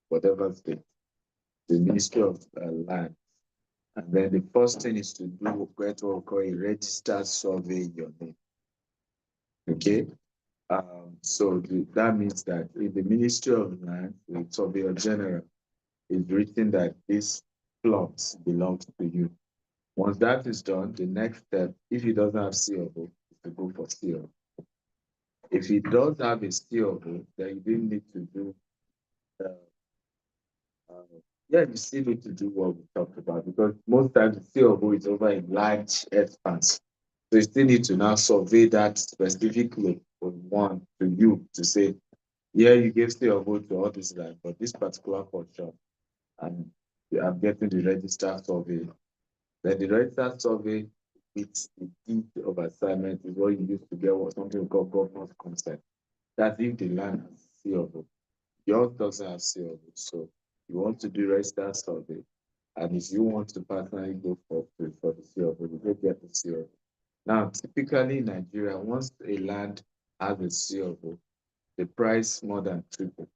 whatever state, the Ministry of Land. And then the first thing is to do what we call a registered survey in your name. Okay? So that means that if the Ministry of Land, the Surveyor General, is written that this plot belongs to you. Once that is done, the next step, if he doesn't have COO, is to go for CO. If he does have a COO, then you didn't need to do, uh, yeah, you still need to do what we talked about, because most times the COO is over a large expanse. So you still need to now survey that specifically for one to you to say, yeah, you gave COO to all this land, but this particular portion, and I'm getting the register survey. Then the register survey with the deed of assignment is what you use to get what something called governor's consent. That's if the land has COO. Yours doesn't have COO, so you want to do register survey, and if you want to personally go for the COO, you go get the COO. Now, typically in Nigeria, once a land has a COO, the price more than triple.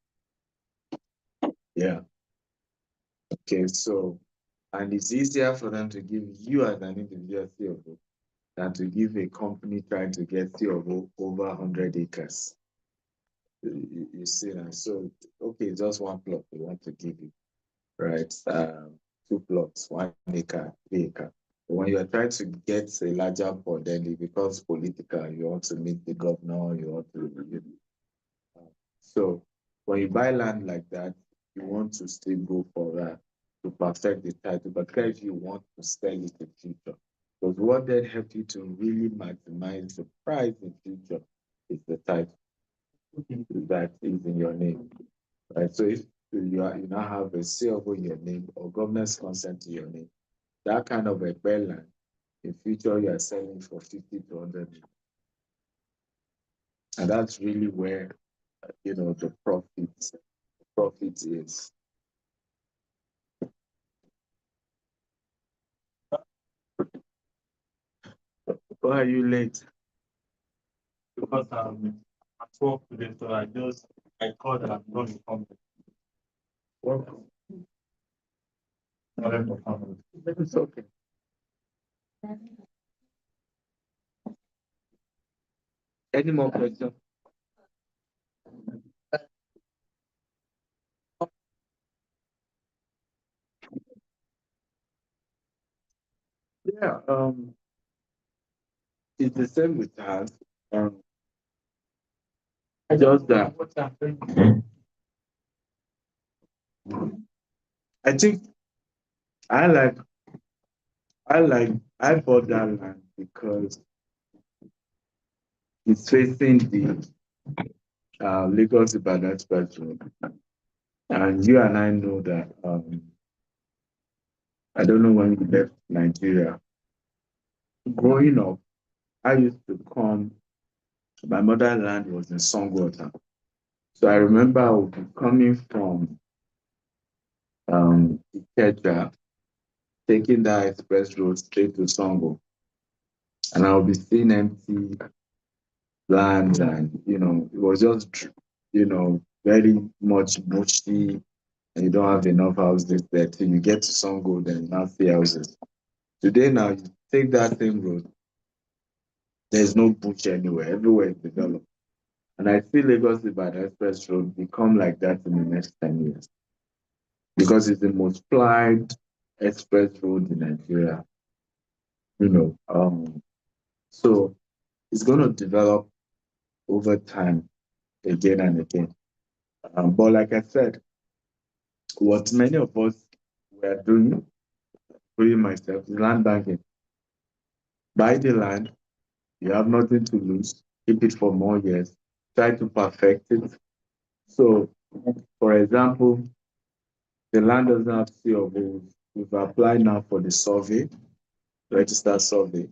Yeah. Okay, so, and it's easier for them to give you as an individual COO than to give a company trying to get COO over 100 acres. You see that? So, okay, just one plot they want to give you, right? Two plots, 1 acre, 3 acre. But when you're trying to get a larger plot, then it becomes political. You want to meet the governor, you want to, so when you buy land like that, you want to still go for that to perfect the title, but if you want to sell it in future. Because what then helps you to really maximize the price in future is the title that is in your name. Right. So if you now have a COO in your name or governor's consent in your name, that kind of a land in future you are selling for 50 to 100. And that's really where the profit is. Why are you late? Because I'm at work today, so I called and I'm not informed. Work. It's okay. Any more questions? Yeah, it's the same with us. Just that I think I like I bought that land because it's facing the Lagos Ibadan Expressway, and you and I know that I don't know when you left Nigeria. Growing up, I used to come. My motherland was in Songwater, so I remember I would be coming from Ikeja, taking that express road straight to Songo, and I'll be seeing empty land, and it was just very much bushy, and you don't have enough houses there till you get to Songo, then you now see houses. Today now you take that same road, there's no bush anywhere, everywhere is developed. And I see Lagos Ibadan Express Road become like that in the next 10 years because it's the most plied express road in Nigeria. So it's going to develop over time again and again. But like I said, what many of us were doing, including myself, is land banking. Buy the land, you have nothing to lose, keep it for more years, try to perfect it. So, for example, the land doesn't have COO. We've applied now for the survey, register survey.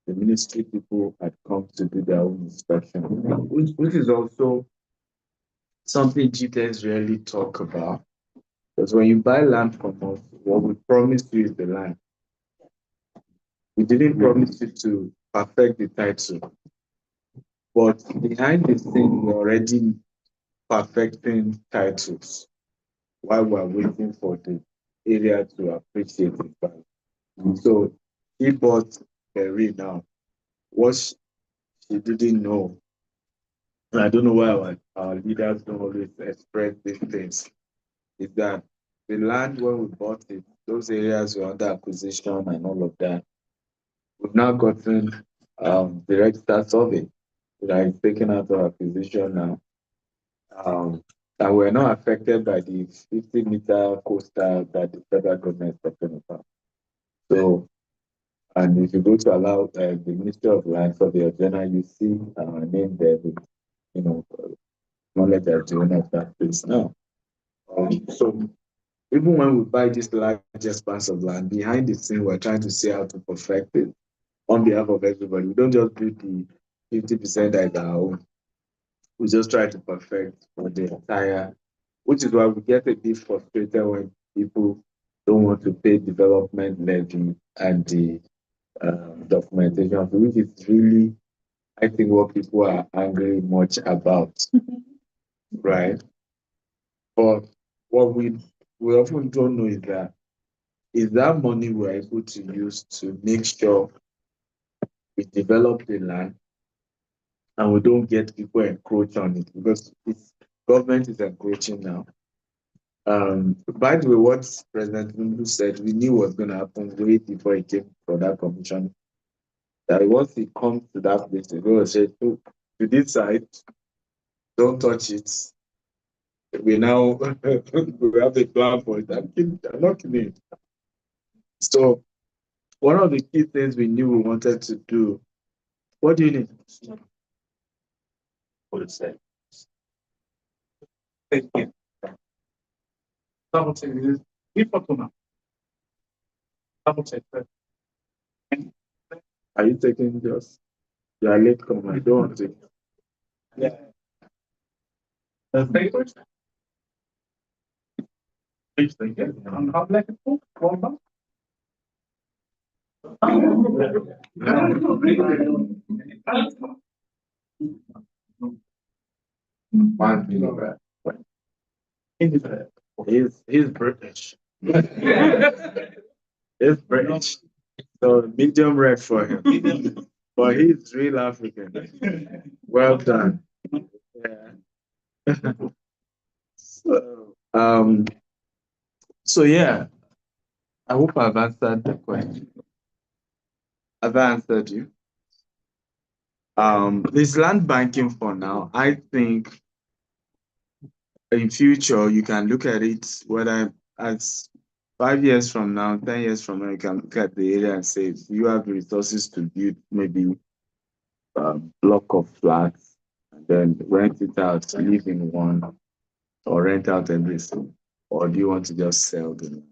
The ministry people had come to do their own inspection, which is also something GTEx rarely talk about. Because when you buy land from us, what we promise you is the land. We didn't promise you to perfect the title. But behind the scene, we already perfecting titles while we're waiting for the area to appreciate it back. So he bought Perry now. What she didn't know, and I don't know why our leaders don't always express these things, is that the land when we bought it, those areas were under acquisition and all of that. We've now gotten the register survey that is taken out of acquisition now. And we're not affected by the 50-meter coastal that the federal government is talking about. So, and if you go to allow the Ministry of Land for the agenda, you see our name there with, knowledge as the owner of that place now. So even when we buy this large expanse of land, behind the scene, we're trying to see how to perfect it on behalf of everybody. We don't just do the 50% that is our own. We just try to perfect for the entire, which is why we get a bit frustrated when people don't want to pay development levy and the documentation, which is really, I think, what people are angry much about, right? But what we often don't know is that money we're able to use to make sure we develop the land and we don't get people encroach on it because government is encroaching now. By the way, what President Lundu said, we knew was going to happen way before he came for that commission. That once he comes to that place, he will say, to this side, don't touch it. We now we have a plan for it. I'm not kidding. So one of the key things we knew we wanted to do. What do you need? What is that? Thank you. Double check this. Double check that. Are you taking yours? You are late come. I don't want to. Yeah. The favorite? Which thing? How like it? One milligram. He's British. He's British. So medium red for him. But he's real African. Well done. Yeah. So yeah, I hope I've answered the question. Have I answered you? This land banking for now, I think in future you can look at it whether as 5 years from now, 10 years from now, you can look at the area and say, if you have the resources to build maybe a block of flats and then rent it out, live in one, or rent out everything, or do you want to just sell them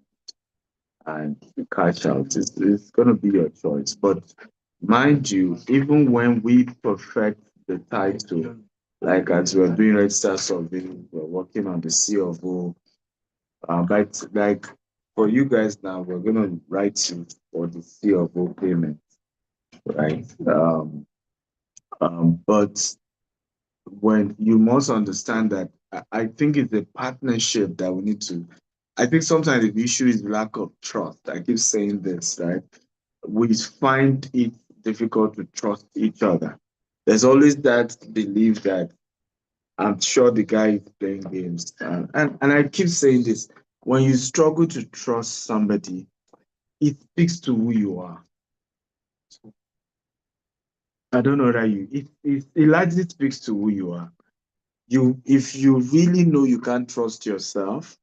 and cash out? It's going to be your choice. But mind you, even when we perfect the title, like as we're doing register survey, we're working on the C of O. But like for you guys now, we're gonna write you for the C of O payment, right? But when you must understand that I think it's a partnership that we need to. I think sometimes the issue is lack of trust. I keep saying this, right? We find it difficult to trust each other. There's always that belief that I'm sure the guy is playing games. And I keep saying this, when you struggle to trust somebody, it speaks to who you are. I don't know that it largely speaks to who you are. If you really know you can't trust yourself,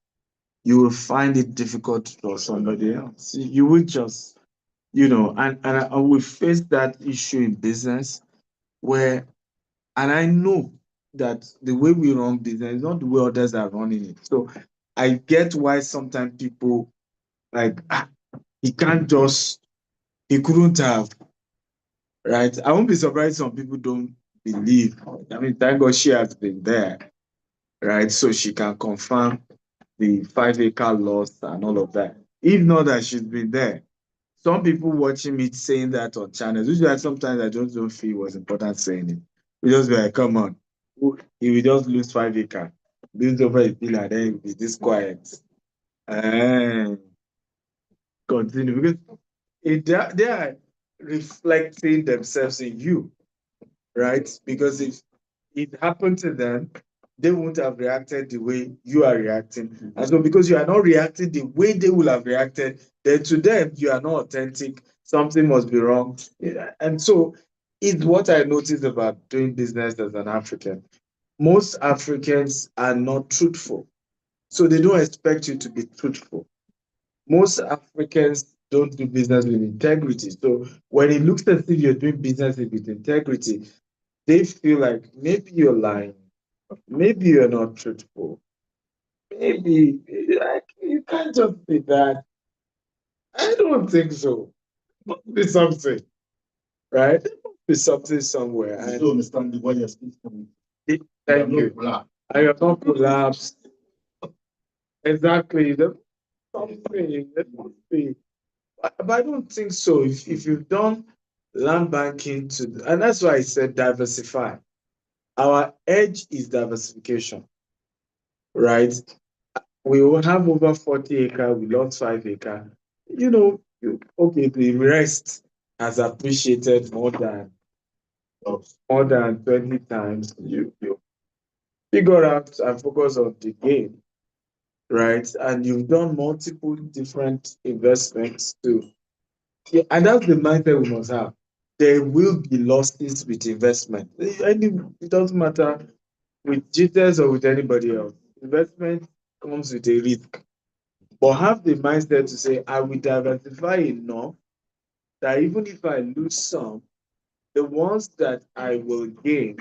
you will find it difficult to trust somebody else. You will just, and I will face that issue in business where, and I know that the way we run business is not the way others are running it. So I get why sometimes people like, he couldn't have, right? I won't be surprised some people don't believe. I mean, thank God she has been there, right? So she can confirm the 5-acre loss and all of that. If not that she's been there. Some people watching me saying that on channels, which is sometimes I just don't feel it was important saying it. We just be like, come on, he will just lose 5 acres. build over a pillar, then you'll be this quiet. And continue because they are reflecting themselves in you, right? Because if it happened to them, they wouldn't have reacted the way you are reacting. And so, because you are not reacting the way they will have reacted, then to them, you are not authentic. Something must be wrong. Yeah, and so, it's what I noticed about doing business as an African. Most Africans are not truthful. So, they don't expect you to be truthful. Most Africans don't do business with integrity. So, when it looks as if you're doing business with integrity, they feel like maybe you're lying, maybe you're not truthful, maybe like you can't just be that. I don't think so. Must be something, right? There must be something somewhere. I don't understand why you're speaking. Thank you. I have not collapsed. Exactly. There must something. There must be. But I don't think so. If you've done land banking and that's why I said diversify. Our edge is diversification, right? We will have over 40 acre, we lost 5 acre. Okay, the rest has appreciated more than 20 times. You figure out and focus on the game, right? And you've done multiple different investments too. Yeah, and that's the mindset we must have. There will be losses with investment. It doesn't matter with GTS or with anybody else. Investment comes with a risk. But have the mindset to say, I will diversify enough that even if I lose some, the ones that I will gain,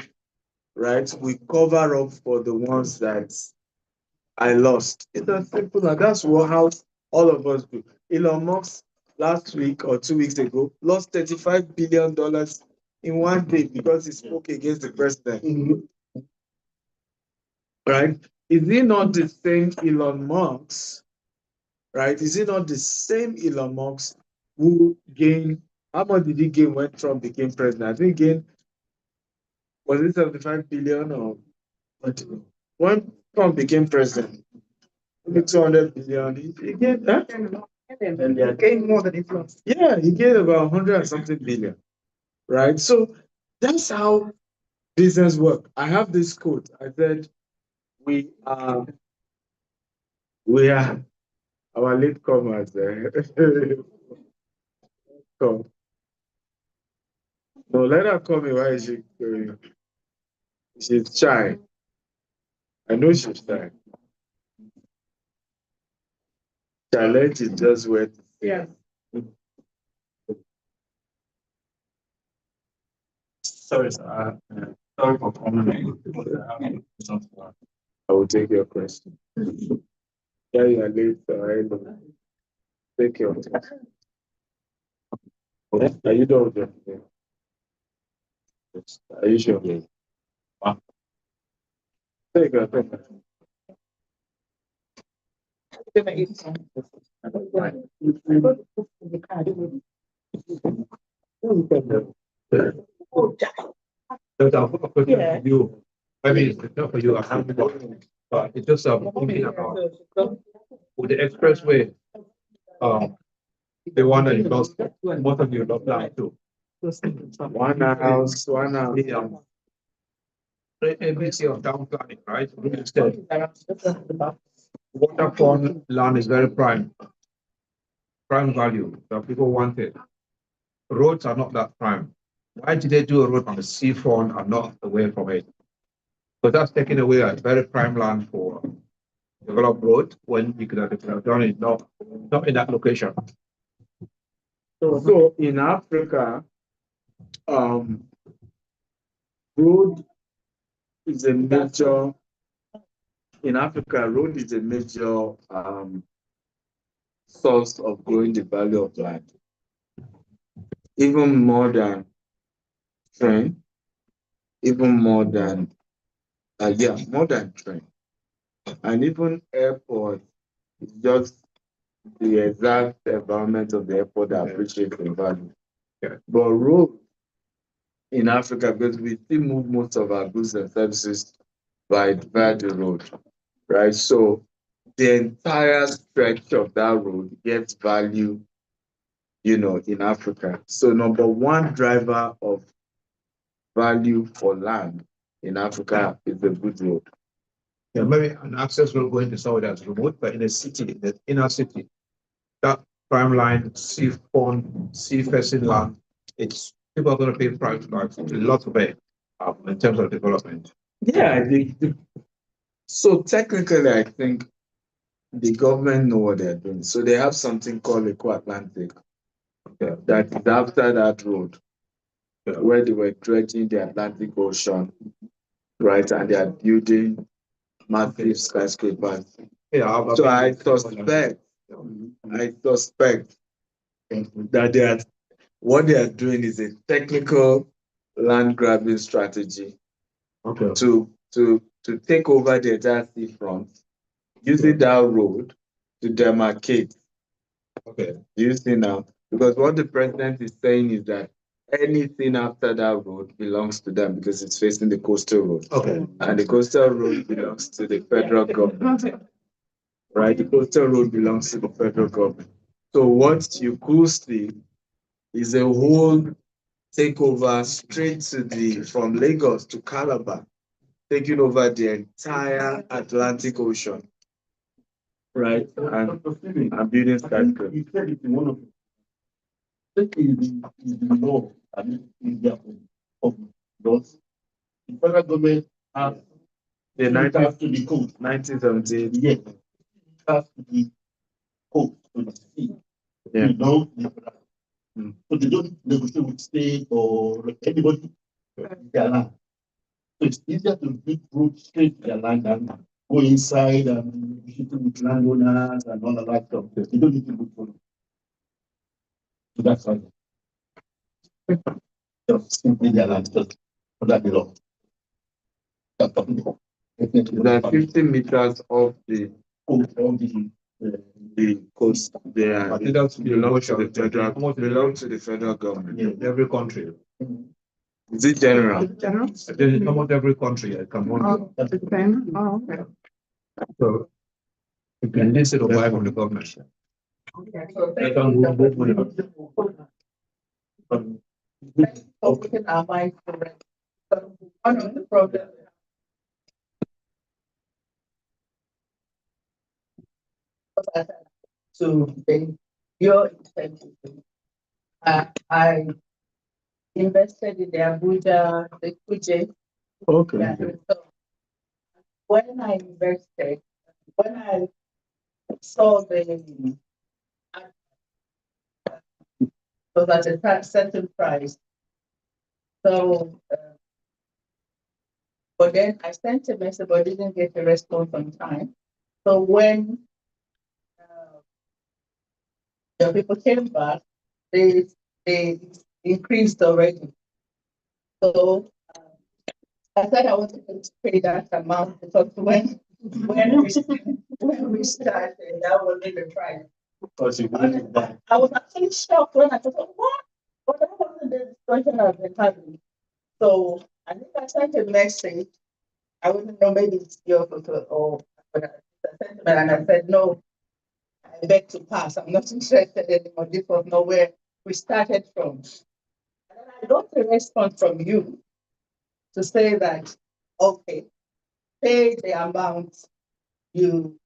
right, will cover up for the ones that I lost. It's as simple as that's how all of us do. Elon Musk last week or 2 weeks ago lost $35 billion in one day because he spoke against the president. Right? Is he not the same Elon Musk? Right? Is it not the same Elon Musk who gained? How much did he gain when Trump became president? I think he gained, was it 75 billion or what? When Trump became president, maybe 200 billion. He gained, huh? He gained more than he lost. Yeah, he gained about 100 and something billion. Right? So that's how business work. I have this quote. I said, we are our latecomers. Come. No, let her call me. Why is she going? She's shy. I know she's shy. Challenge is just where. Yeah. Sorry, sir. Sorry for coming. I will take your question. Yeah, you are late, so I know. Take your time. Are you done with your thing? Are you sure? Take your time. There's a question for you. I mean, it's not for you, I have one, but it's just thinking about with the expressway, the one that you lost, most of you lost land too. One house, one house. Yeah. ABC of town planning, right? Real estate. Waterfront land is very prime value, that people want it. Roads are not that prime. Why did they do a road on the seafront and not away from it? But that's taking away a very prime land for developed road when you could have done it not in that location. So in Africa, road is a major. In Africa, road is a major source of growing the value of land, even more than train, even more than more than train, and even airport is just the exact environment of the airport that appreciates the value. Yeah. But road in Africa, because we still move most of our goods and services via the road. right? So the entire stretch of that road gets value, in Africa. So number one driver of value for land in Africa is the good road. Yeah, maybe an access road going to somewhere that's remote, but in a city, in the inner city, that prime line, seafront, sea-facing land, it's people are going to pay price like a lot of it in terms of development. Yeah, so technically, I think the government know what they're doing. So they have something called Eco Atlantic that is after that road, where they were dredging the Atlantic Ocean, right? And they are building massive skyscrapers. Yeah, So I suspect that what they are doing is a technical land grabbing strategy okay. to take over the entire seafront, using that road to demarcate. Okay. Do you see now? Because what the president is saying is that anything after that road belongs to them because it's facing the coastal road. Okay. And the coastal road belongs to the federal government. Right? The coastal road belongs to the federal government. So what you could see is a whole takeover straight from Lagos to Calabar, taking over the entire Atlantic Ocean. Right? And building skyscrapers. You said it in one of the law, I mean, India of laws. The federal government has The to the code. 1978. Yes, has to the code to the sea. Yeah. You know, so they don't negotiate with state or anybody their land. So it's easier to build roads straight to their land than go inside and negotiate with landowners and all of that stuff. You don't need to look for it. So that's why. Just simply their land, just under the law. That's what we do. They're 50 meters off the coast. They are I think that's belong to the federal almost belong to the federal government. Yeah, every country. Is it general? General? I think it's almost every country. Come on. Oh, the same? Oh, okay. So you can listen or buy from the government. Okay, so They thank can you. go both ways. Open our minds to it. So one of the problems. To your incentive. I invested in the Abuja, the Kuje. Okay. Yeah, so when I invested, when I saw was at a certain price. So, but then I sent a message, but didn't get a response on time. So when the people came back, they increased already. So I said I wanted to pay that amount because when we started, that was the price. Because you believe that. I was actually shocked when I thought, what? But that wasn't the discussion I've been having. So I think I sent a message. I wouldn't know, maybe it's your photo or but I sent them and I said, no, I beg to pass. I'm not interested anymore. This was not where we started from. And then I got a response from you to say that, okay, pay the amount you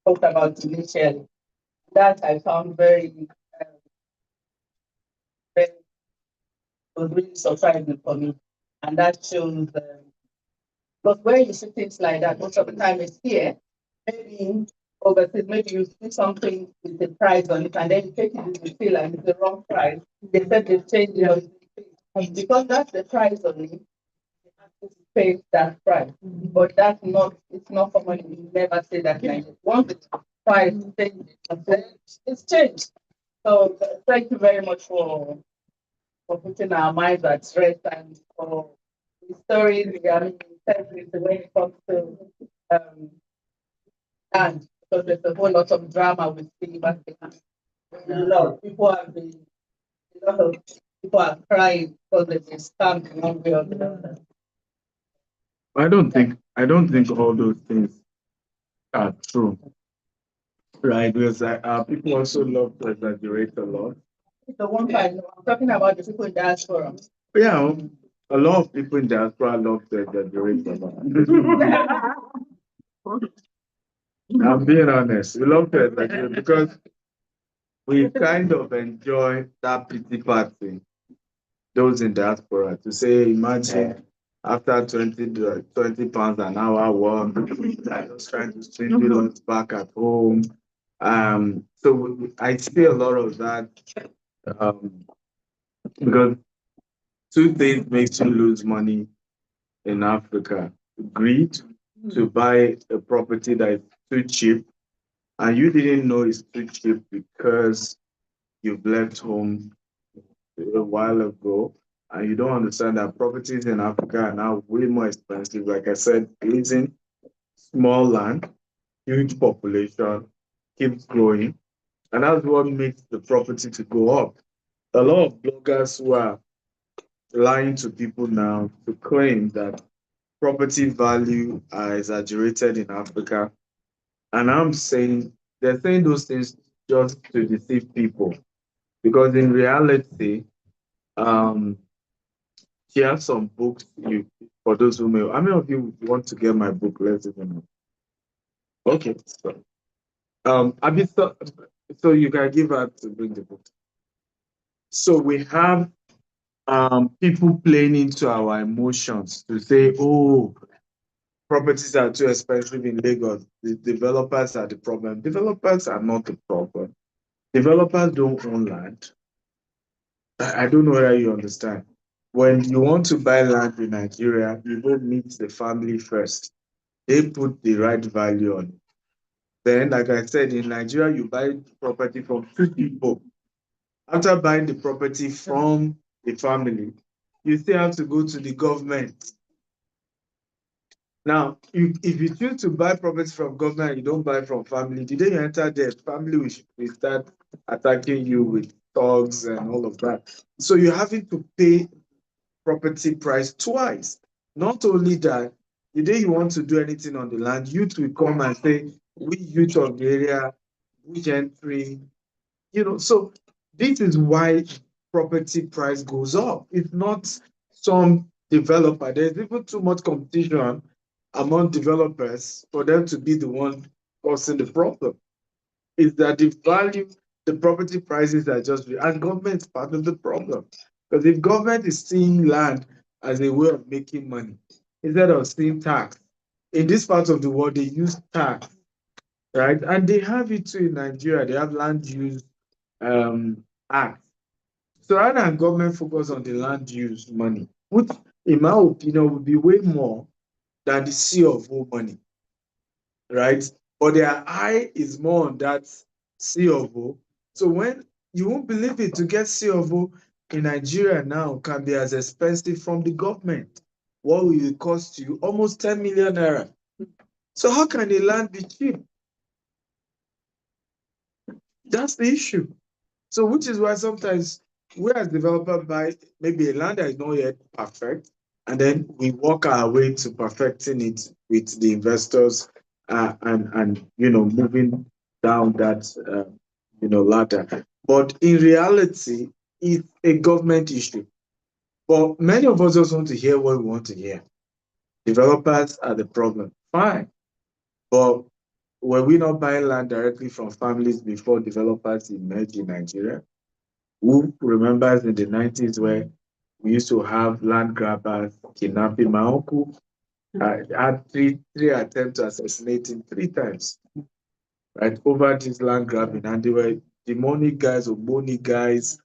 talked about initially. That I found very was really surprising for me. And that shows, because where you see things like that, most of the time it's here, maybe overseas, maybe you see something with the price on it, and then you take it to the seal and it's the wrong price. They said they changed it, and because that's the price on it, you have to pay that price. But that's not, it's not common. You never say that like it. Once the price changes, then it's changed. So thank you very much for putting our minds at rest and for the stories we are integrity when it comes to land, because there's a whole lot of drama with Silver. A lot of people have been, a lot of people are crying because they've been stamped one way or the other. I don't think all those things are true, right? Because people also love to exaggerate a lot. The one part, I'm talking about the people in diaspora. Yeah, a lot of people in diaspora love to exaggerate a lot. I'm being honest. We love to exaggerate because we kind of enjoy that pity party, those in diaspora, to say, imagine after 20 pounds an hour work, I was trying to swindle us back at home. So I see a lot of that um, because two things makes you lose money in Africa: greed to buy a property that is too cheap, and you didn't know it's too cheap because you've left home a while ago, and you don't understand that properties in Africa are now way more expensive. Like I said, leasing small land, huge population, keeps growing, and that's what makes the property to go up. A lot of bloggers who are lying to people now to claim that property value are exaggerated in Africa. And I'm saying they're saying those things just to deceive people. Because in reality, um, she has some books you for those who may. How many of you want to get my book? Let's even know. Okay. Abi, so you can give her to bring the book. So we have people playing into our emotions to say, oh, properties are too expensive in Lagos. The developers are the problem. Developers are not the problem. Developers don't own land. I don't know whether you understand. When you want to buy land in Nigeria, you go meet the family first. They put the right value on it. Then, like I said, in Nigeria, you buy property from two people. After buying the property from the family, you still have to go to the government. Now, if you choose to buy property from government, you don't buy from family. The day you enter there, family will start attacking you with thugs and all of that. So you're having to pay property price twice. Not only that, the day you want to do anything on the land, youth will come and say, we youth of the area, we gentry, so this is why property price goes up. It's not some developer. There's even too much competition among developers for them to be the one causing the problem. Is that the property prices are just, and government is part of the problem. Because if government is seeing land as a way of making money, instead of seeing tax, in this part of the world, they use tax, right? And they have it too in Nigeria. They have land use act. So rather than government focus on the land use money, which in my opinion would be way more than the C of O money, right? But their eye is more on that C of O. So when you won't believe it, to get C of O in Nigeria now can be as expensive from the government. What will it cost you? Almost 10 million naira. So how can the land be cheap? That's the issue. So which is why sometimes we as developer buy maybe a land that is not yet perfect, and then we work our way to perfecting it with the investors and moving down that ladder. But in reality, it's a government issue. But many of us just want to hear what we want to hear. Developers are the problem. Fine. But were we not buying land directly from families before developers emerged in Nigeria? Who remembers in the 90s where we used to have land grabbers kidnapping my uncle? Had three attempts to assassinate him 3 times, right, over this land grabbing. And they were demonic guys or bony guys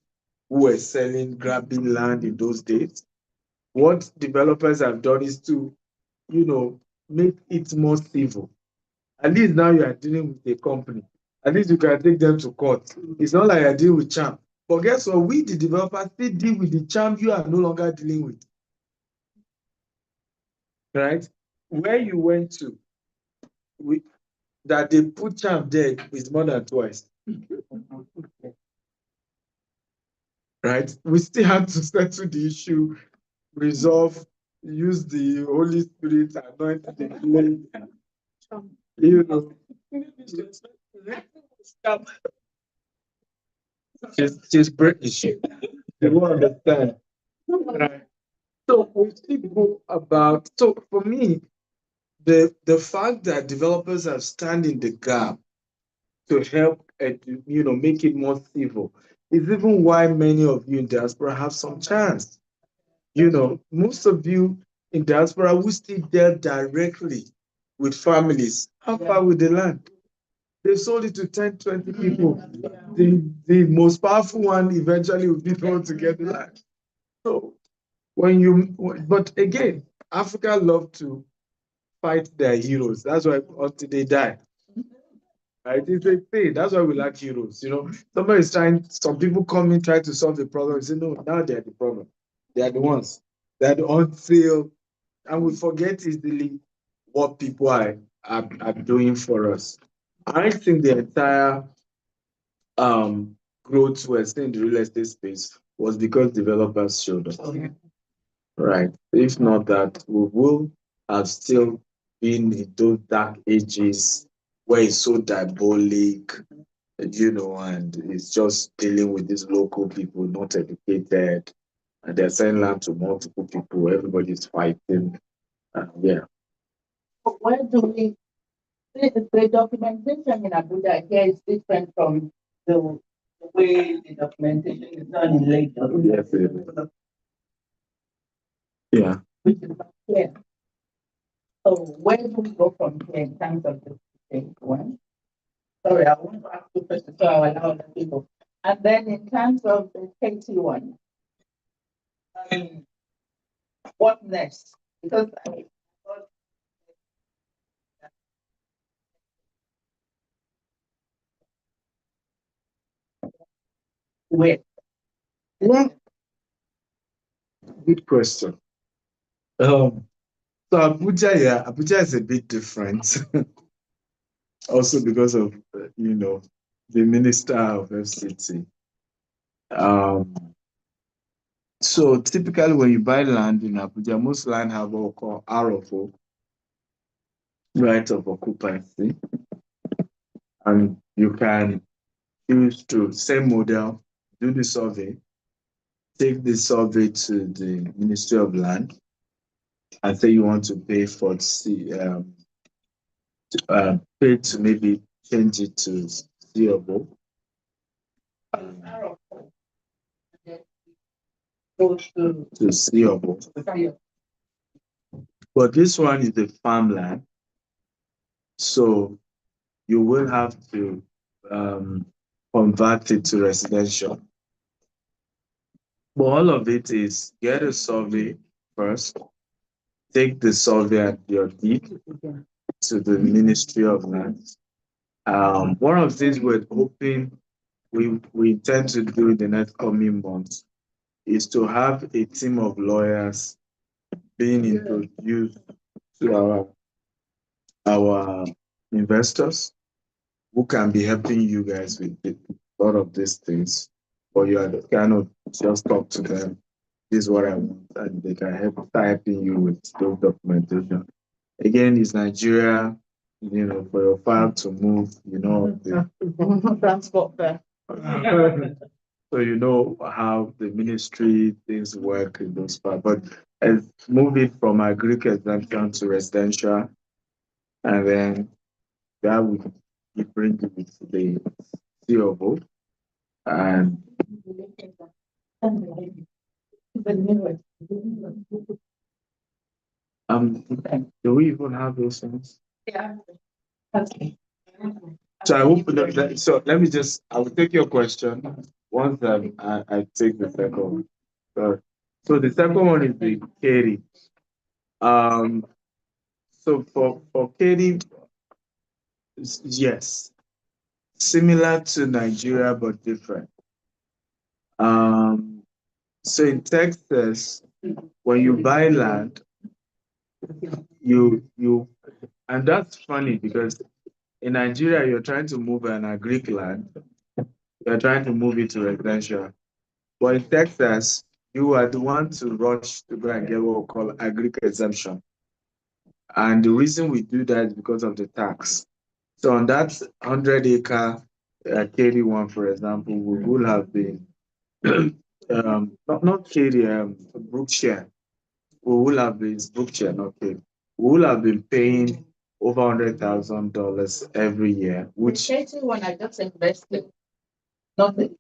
who were selling, grabbing land in those days. What developers have done is to, make it more civil. At least now you are dealing with a company. At least you can take them to court. It's not like you're dealing with champ. But guess what? We, the developers, still deal with the champ you are no longer dealing with. Right? Where you went to, that they put champ there is more than twice. Right? We still have to settle the issue, resolve, use the Holy Spirit anointed the place. You know, she's British. They won't understand. Right. So we still go about. So for me, the fact that developers have stand in the gap to help, make it more civil is even why many of you in diaspora have some chance. Most of you in diaspora who still deal directly with families. How far with the land? They sold it to 10, 20 people. The most powerful one eventually will be the one to get the land. So but again, Africa love to fight their heroes. That's why until they die. Right? It's a thing. That's why we lack heroes. Somebody's some people come in, try to solve the problem. Say, no, now they're the problem. They are the ones. They're the unfair. And we forget easily what people are doing for us. I think the entire growth we're seeing in the real estate space was because developers showed us. Right. If not that, we will have still been in those dark ages where it's so diabolic, and it's just dealing with these local people, not educated, and they're selling land to multiple people. Everybody's fighting. Yeah. Where do we, the documentation in Abuja here is different from the way the documentation is done in Lagos. Yes, it is. Yeah. Which is not clear. So where do we go from here in terms of the state one? Sorry, I want to ask you questions so I allow other people. And then in terms of the KT one, what next? Because where? Well, good question. So Abuja is a bit different. Also because of the minister of FCT. So typically when you buy land in Abuja, most land have what we call ROFO, right of occupancy. And you can choose to same model, do the survey, take the survey to the Ministry of Land, and say you want to pay for pay to maybe change it to seeable. To seeable. But this one is the farmland, so you will have to convert it to residential. But all of it is get a survey first, take the survey at your deed to the Ministry of Lands. One of the things we're hoping we intend to do in the next coming months is to have a team of lawyers being introduced to our investors who can be helping you guys with a lot of these things. But you are kind of just talk to them. This is what I want, and they can help helping you with those documentation. Again, it's Nigeria, for your file to move, the transport there. so you know how the ministry things work in those parts. But as moving from agric exemption to residential, and then that would bring you with the COO. And do we even have those things? Yeah. Okay. So I hope that, so let me just, I will take your question once I take the second one. So the second one is the Katie. So for Katie, yes, similar to Nigeria but different. So in Texas, when you buy land, and that's funny because in Nigeria you're trying to move an agric land, you're trying to move it to residential. But in Texas, you are the one to rush to go and get what we call agri exemption. And the reason we do that is because of the tax. So on that 100-acre KD1, for example, we will have been, not KD, Brookshire. We will have been, Brookshire, not KD. We will have been paying over $100,000 every year, which. The one I just invested, not the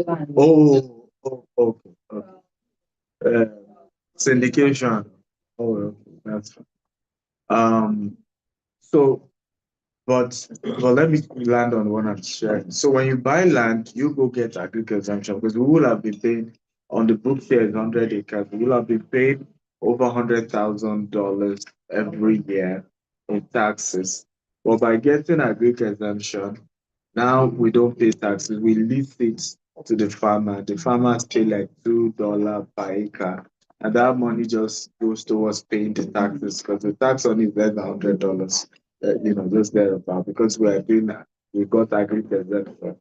land. Okay. Syndication. Oh, okay, that's fine. So, but let me land on one I'm sharing. So when you buy land, you go get agriculture exemption because we will have been paying on the book here is 100 acres. We will have been paying over $100,000 every year in taxes. But by getting agriculture exemption, now we don't pay taxes. We lease it to the farmer. The farmers pay like $2 per acre. And that money just goes towards paying the taxes because the tax on it is less than $100, just there about because we are doing that. We got agriculture exemption.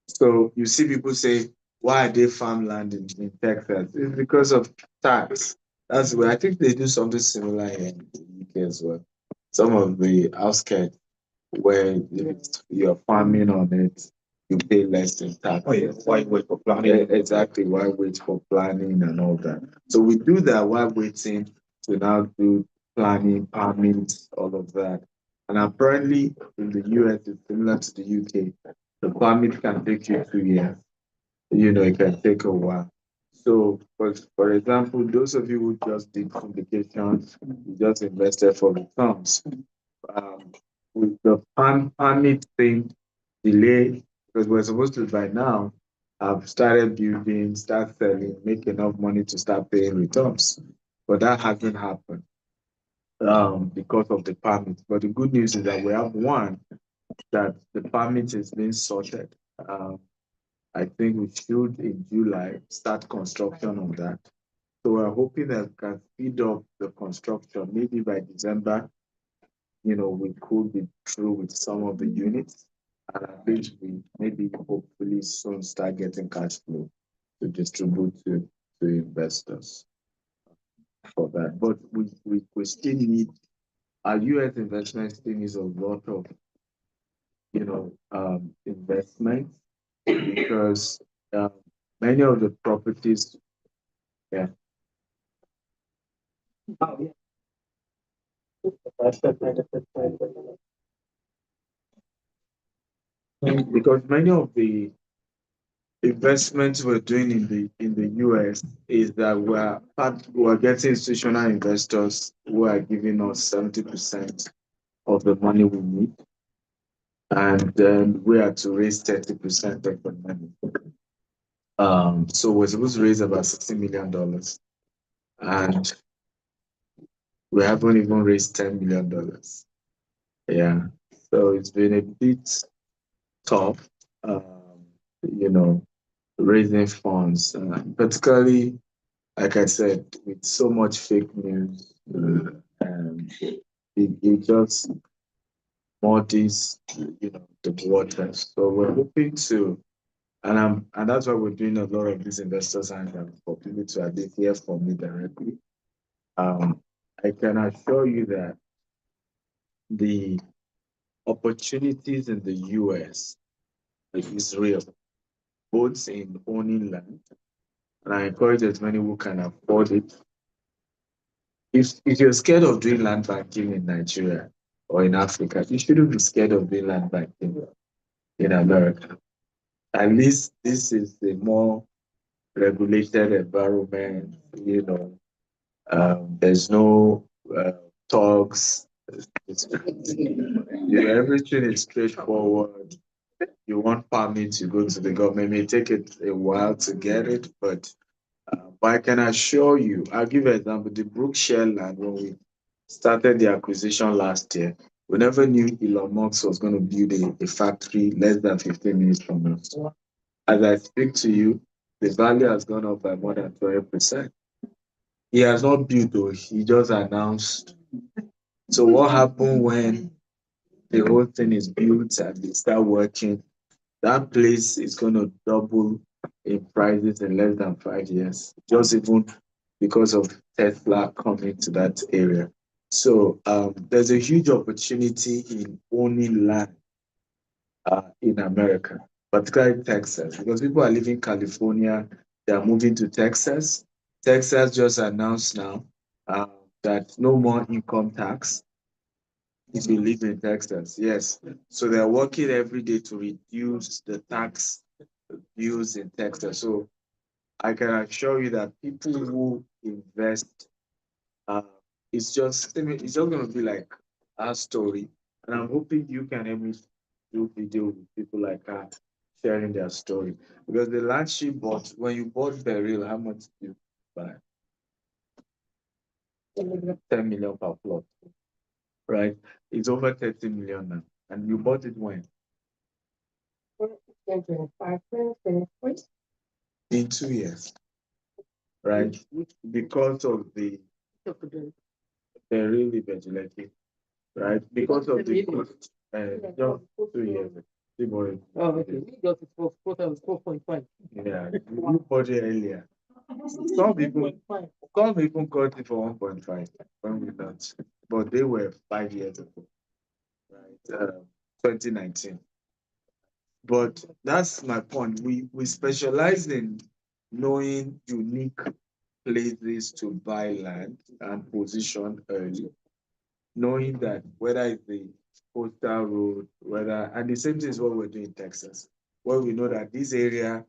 So you see people say, why are they farmland in Texas? It's because of tax. That's where I think they do something similar in the UK as well. Some of the outskirts where you're farming on it, you pay less in tax. Oh, yeah. Why wait for planning? Exactly. Why wait for planning and all that? So we do that while waiting to now do planning, permits, all of that. And apparently in the US, it's similar to the UK. The permit can take you 2 years. It can take a while. So, for example, those of you who just did complications, you just invested for returns. With the permit thing delay, because we're supposed to by now have started building, start selling, make enough money to start paying returns. But that hasn't happened because of the permit. But the good news is that we have one that the permit is being sorted. I think we should in July start construction on that. So we're hoping that we can speed up the construction. Maybe by December, we could be through with some of the units. And at least we maybe hopefully soon start getting cash flow to distribute to investors for that. But we still need our US investment still needs a lot of investment because many of the properties, yeah. Because many of the investments we're doing in the US is that we're getting institutional investors who are giving us 70% of the money we need. And then we are to raise 30% of the money. So we're supposed to raise about $60 million. And we haven't even raised $10 million. Yeah. So it's been a bit tough, raising funds, particularly, like I said, with so much fake news, it just muddies, the waters. So we're hoping to, and that's why we're doing a lot of these investors and for people to at least hear from me directly. I can assure you that the opportunities in the US is real, both in owning land, and I encourage as many who can afford it. If you're scared of doing land banking in Nigeria or in Africa, you shouldn't be scared of doing land banking in America. At least this is a more regulated environment, there's no talks. Everything is straightforward. You want permits, you go to the government. It may take it a while to get it, but I can assure you, I'll give an example. The Brookshire land, when we started the acquisition last year, we never knew Elon Musk was going to build a factory less than 15 minutes from us. As I speak to you, the value has gone up by more than 20%. He has not built, though, he just announced. So what happened when the whole thing is built and they start working? That place is going to double in prices in less than 5 years, just even because of Tesla coming to that area. So there's a huge opportunity in owning land in America, particularly Texas, because people are leaving California, they are moving to Texas. Texas just announced now that no more income tax if you live in Texas. Yes. So they're working every day to reduce the tax bills in Texas. So I can assure you that people who invest, uh, it's just going to be like our story. And I'm hoping you can help me do video with people like that sharing their story. Because the land she bought, when you bought Beryl, how much did you buy? 10 million per plot, right? It's over 30 million now. And you bought it when? 2025, 2023. In 2 years, right? Because of the Beryl Ibejuleke, right? Because of the cost, just 2 years. Oh, okay. Just it was 4.5. Yeah, you bought it earlier. Some people got it for 1.5 when we launched, but they were 5 years ago, right? 2019. But that's my point. We specialize in knowing unique places to buy land and position early, knowing that whether it's the coastal road, and the same thing is what we're doing in Texas, where we know that this area,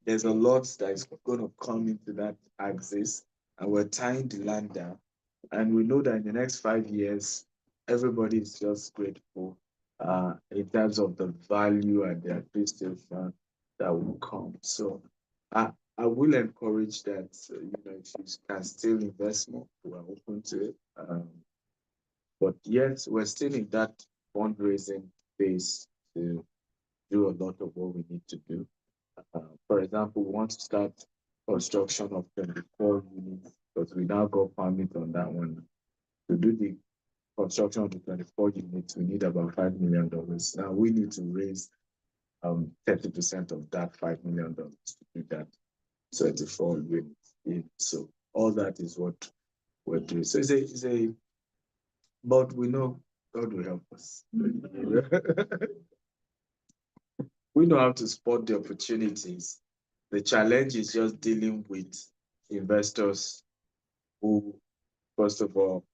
there's a lot that is going to come into that axis, and we're tying the land down. And we know that in the next 5 years, everybody is just grateful in terms of the value and the appreciation that will come. So I will encourage that, if you can still invest more, we're open to it. But yes, we're still in that fundraising phase to do a lot of what we need to do. For example, we want to start construction of 24 units because we now got permit on that one. To do the construction of the 24 units, we need about $5 million. Now we need to raise 30% of that $5 million to do that 24 units. So all that is what we're doing. So but we know God will help us. We know how to spot the opportunities. The challenge is just dealing with investors who, first of all,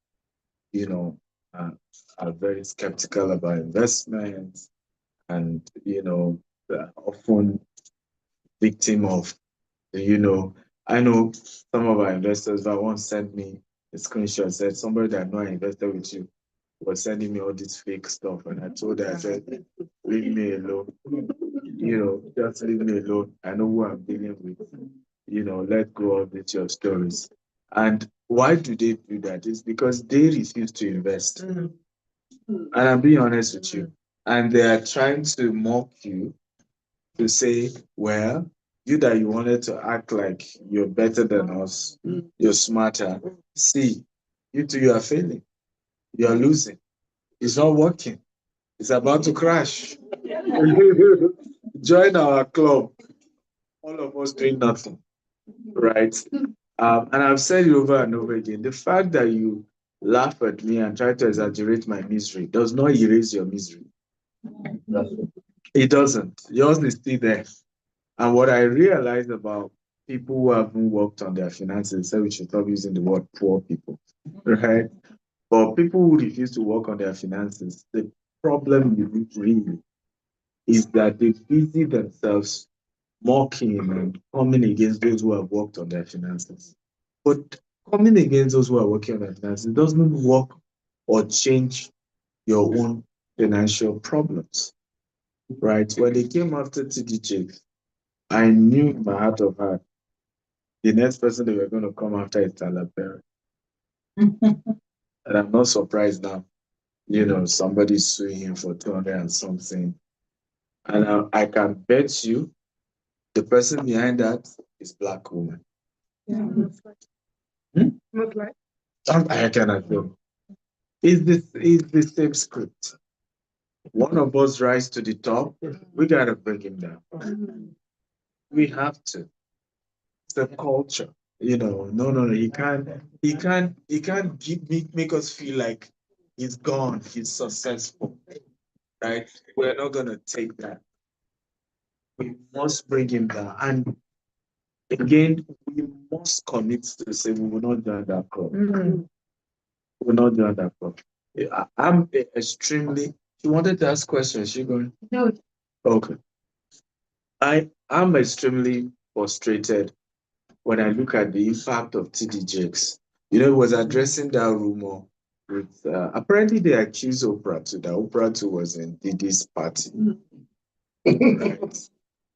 are very skeptical about investments and, often victim of, I know some of our investors that once sent me a screenshot, said somebody that I know I invested with you was sending me all this fake stuff. And I told her, I said, leave me alone. Just leave me alone. I know who I'm dealing with. Let go of it, your stories. And why do they do that? It's because they refuse to invest. And I'm being honest with you. And they are trying to mock you to say, well, you that you wanted to act like you're better than us, you're smarter. See, you are failing. You're losing. It's not working. It's about to crash. Join our club. All of us doing nothing, right? And I've said it over and over again. The fact that you laugh at me and try to exaggerate my misery does not erase your misery. It doesn't. Yours is still there. And what I realized about people who haven't worked on their finances, so we should stop using the word poor people, right? But people who refuse to work on their finances, the problem really is that they busy themselves mocking and coming against those who have worked on their finances. But coming against those who are working on their finances doesn't work or change your own financial problems, right? When they came after TDJ, I knew in my heart of heart, the next person they were going to come after is Tyler Perry. And I'm not surprised now. Somebody's suing him for 200 and something. And I can bet you the person behind that is Black woman. Yeah, that's Hmm? not like. I cannot know. It's the same script. One of us rise to the top, we gotta bring him down. We have to. It's a culture. No. He can't make us feel like he's gone, he's successful, right? We're not gonna take that. We must bring him down. And again, we must commit to say we will not join that club. We will not join that club. I'm extremely. You wanted to ask questions, you going? No. Okay. I'm extremely frustrated when I look at the impact of TD Jakes. He was addressing that rumor with apparently they accused Oprah too, that Oprah too was in Diddy's party. Right.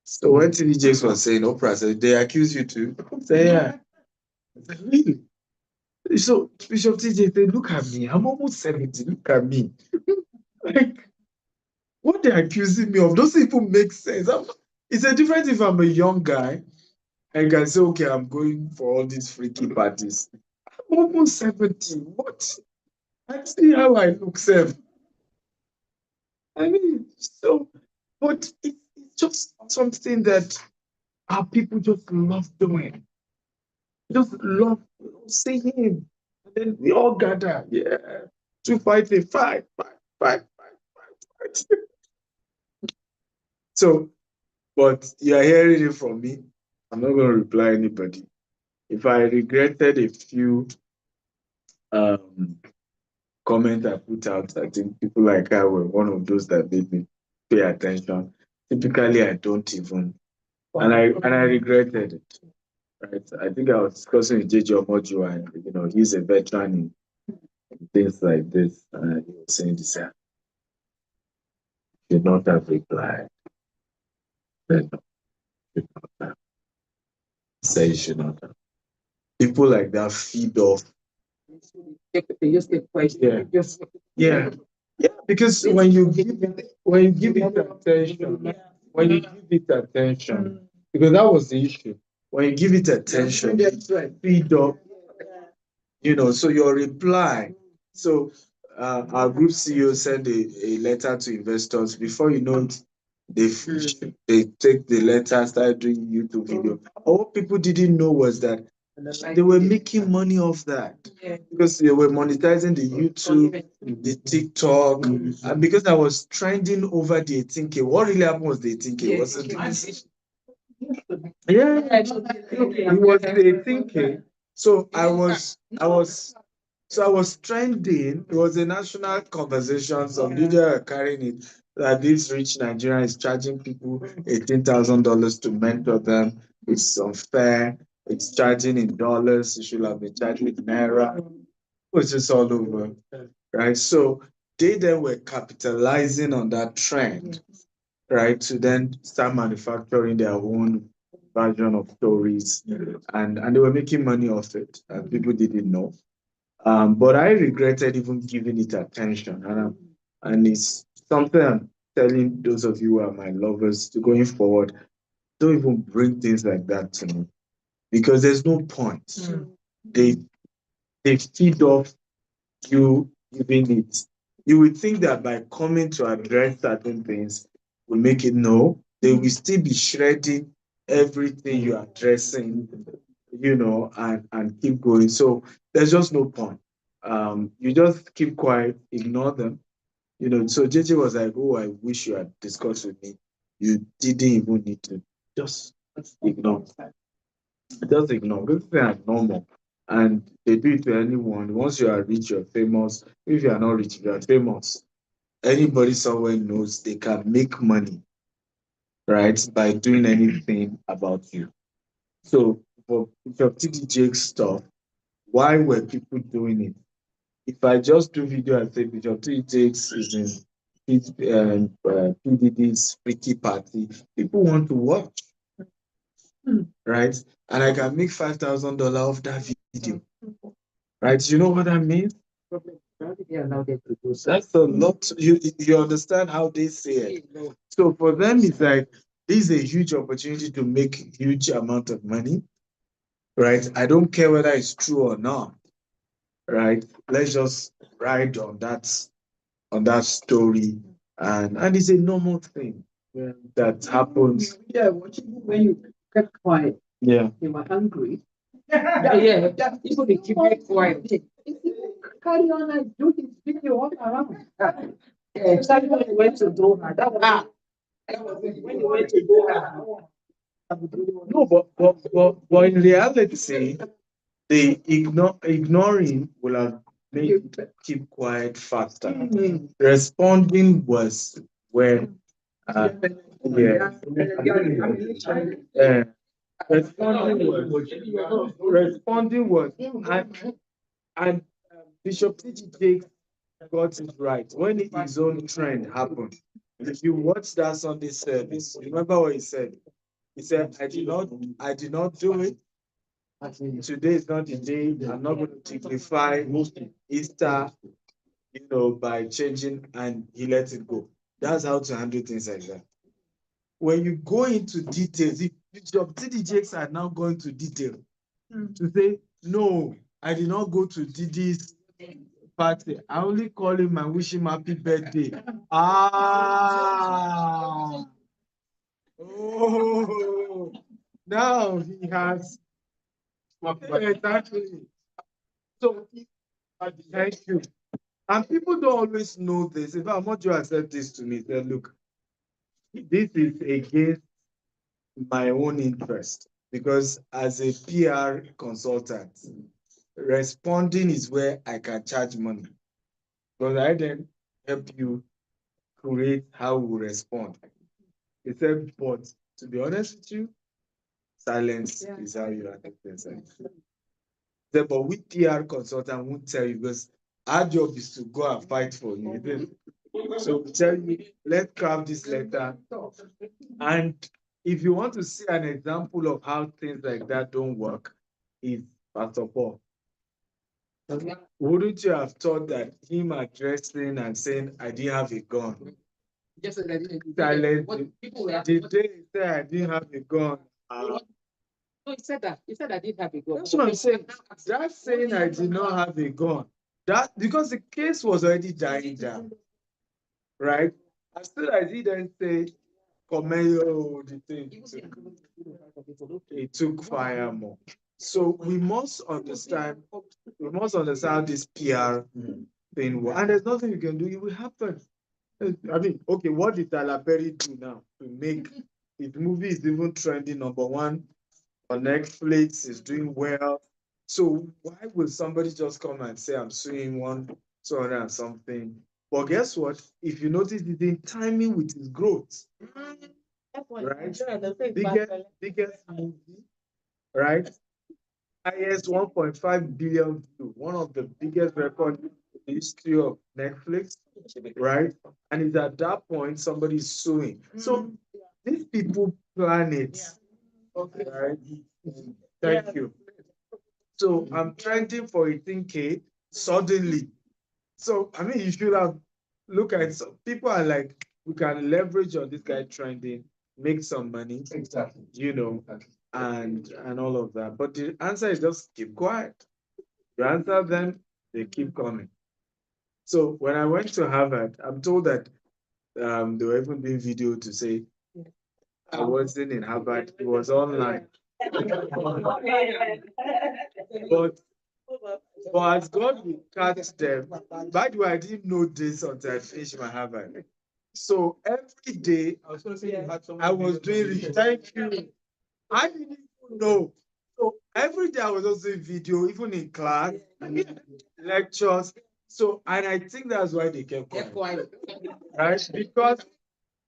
So when TD Jakes was saying, Oprah said, they accuse you too. Say, yeah. I said, really? So Bishop TJ said, look at me. I'm almost 70. Look at me. Like, what they're accusing me of doesn't even make sense. It's a difference if I'm a young guy and can say, okay, I'm going for all these freaky parties. I'm almost 70. What? I see how I look, Seth. I mean, so, but it's just something that our people just love doing. Just love seeing him. And then we all gather, yeah, to fight a fight. So, but you're hearing it from me. I'm not going to reply anybody. If I regretted a few comments I put out, I think people like her were one of those that made me pay attention. Typically, I don't even, and I regretted it. Right? I think I was discussing with JJ Omoju, and he's a veteran in things like this. And he was saying this, should not have replied. Said no, should not have. Say you should not have. People like that feed off. Yeah. Yeah, because when you give it attention, because that was the issue. When you give it attention, feed up, so your reply. So our group CEO sent a letter to investors. Before you know it, they take the letter, start doing YouTube video. What people didn't know was that they were making money off that because they were monetizing the YouTube, the TikTok, and because I was trending over the 18K. What really happened was the 18K wasn't it? Yeah, it was the 18K. So I was trending. It was a national conversation. Some media are carrying it that this rich Nigerian is charging people $18,000 to mentor them. It's unfair. It's charging in dollars. You should have been charging in naira. Which is all over, right? So they then were capitalizing on that trend, right? To then start manufacturing their own version of stories, and they were making money off it, and people didn't know. But I regretted even giving it attention, and it's something I'm telling those of you who are my lovers to going forward. Don't even bring things like that to me because there's no point. They feed off you giving it. You would think that by coming to address certain things will make it no. They will still be shredding everything you're addressing, and keep going. So there's just no point. You just keep quiet, ignore them. So JJ was like, oh, I wish you had discussed with me. You didn't even need to. Just ignore. Just ignore. Those things are normal. And they do it to anyone. Once you are rich, you're famous. If you are not rich, you are famous. Anybody somewhere knows they can make money, right, by doing anything about you. So for TD Jakes stuff, why were people doing it? If I just do video and say Bishop TD Jakes is in PDD's freaky party, people want to watch, right? And I can make $5,000 off that video, right? You know what I mean? That's a lot. You understand how they say it. So for them, it's like this is a huge opportunity to make huge amount of money, right? I don't care whether it's true or not, right? Let's just ride on that story, and it's a normal thing that happens. Yeah, when kept quiet. Yeah. They were hungry. Yeah, people they keep it quiet. Carry on and do his video all around. Especially when he went to Doha. That was when he went to Doha. No, but in reality, the ignoring will have made you keep quiet faster. Responding was when, yeah, responding was, and Bishop T.D. Jakes got it right when his own trend happened. If you watch that Sunday service, remember what he said? He said, I did not do it. Today is not the day. I'm not going to dignify Easter, by changing, and he let it go. That's how to handle things like that. When you go into details, if Bishop T.D. Jakes are now going to detail to say, no, I did not go to Didi's party. I only call him and wish him happy birthday. Oh, now he has. Exactly. So, thank you. And people don't always know this. If I'm not sure said this to me, say, look, this is against my own interest, because as a PR consultant, responding is where I can charge money. Because I then help you create how we respond. He said, but to be honest with you, silence is how you handle things. But we PR consultant won't tell you, because our job is to go and fight for you. So we tell you, let's craft this letter. And if you want to see an example of how things like that don't work, is Pastor Paul. Wouldn't you have thought that him addressing and saying, I didn't have a gun? Just so that Did they say I didn't have a gun? No, he said that. He said I didn't have a gun. That's what I'm saying. That saying I did not have a gun, that because the case was already dying down, right? As soon as he then say, Comeo, the thing, it took fire more. So we must understand how this PR thing works. And there's nothing you can do, it will happen. I mean, okay, what did Tyler Perry do now to make his movie is even trending #1 on Netflix, is doing well? So why will somebody just come and say I'm suing 200 and something? But guess what? If you notice, it's in timing with his growth, right? Biggest movie, right? Highest 1.5 billion view, one of the biggest records in the history of Netflix, right? And it's at that point somebody's suing. So these people plan it, right? Thank you. So I'm trending for 18K suddenly. So I mean, you should have looked at some people are like, we can leverage on this guy trending, make some money, Exactly. and all of that. But the answer is just keep quiet. You answer them, they keep coming. So when I went to Harvard, I'm told that they were even doing video to say I wasn't in Harvard, it was online. But as God will catch them, by the way, I didn't know this until I finished my Harvard. So every day I was doing thank you. I didn't even know. So every day I was also doing video, even in class, lectures. So, and I think that's why they kept quiet. Right? Because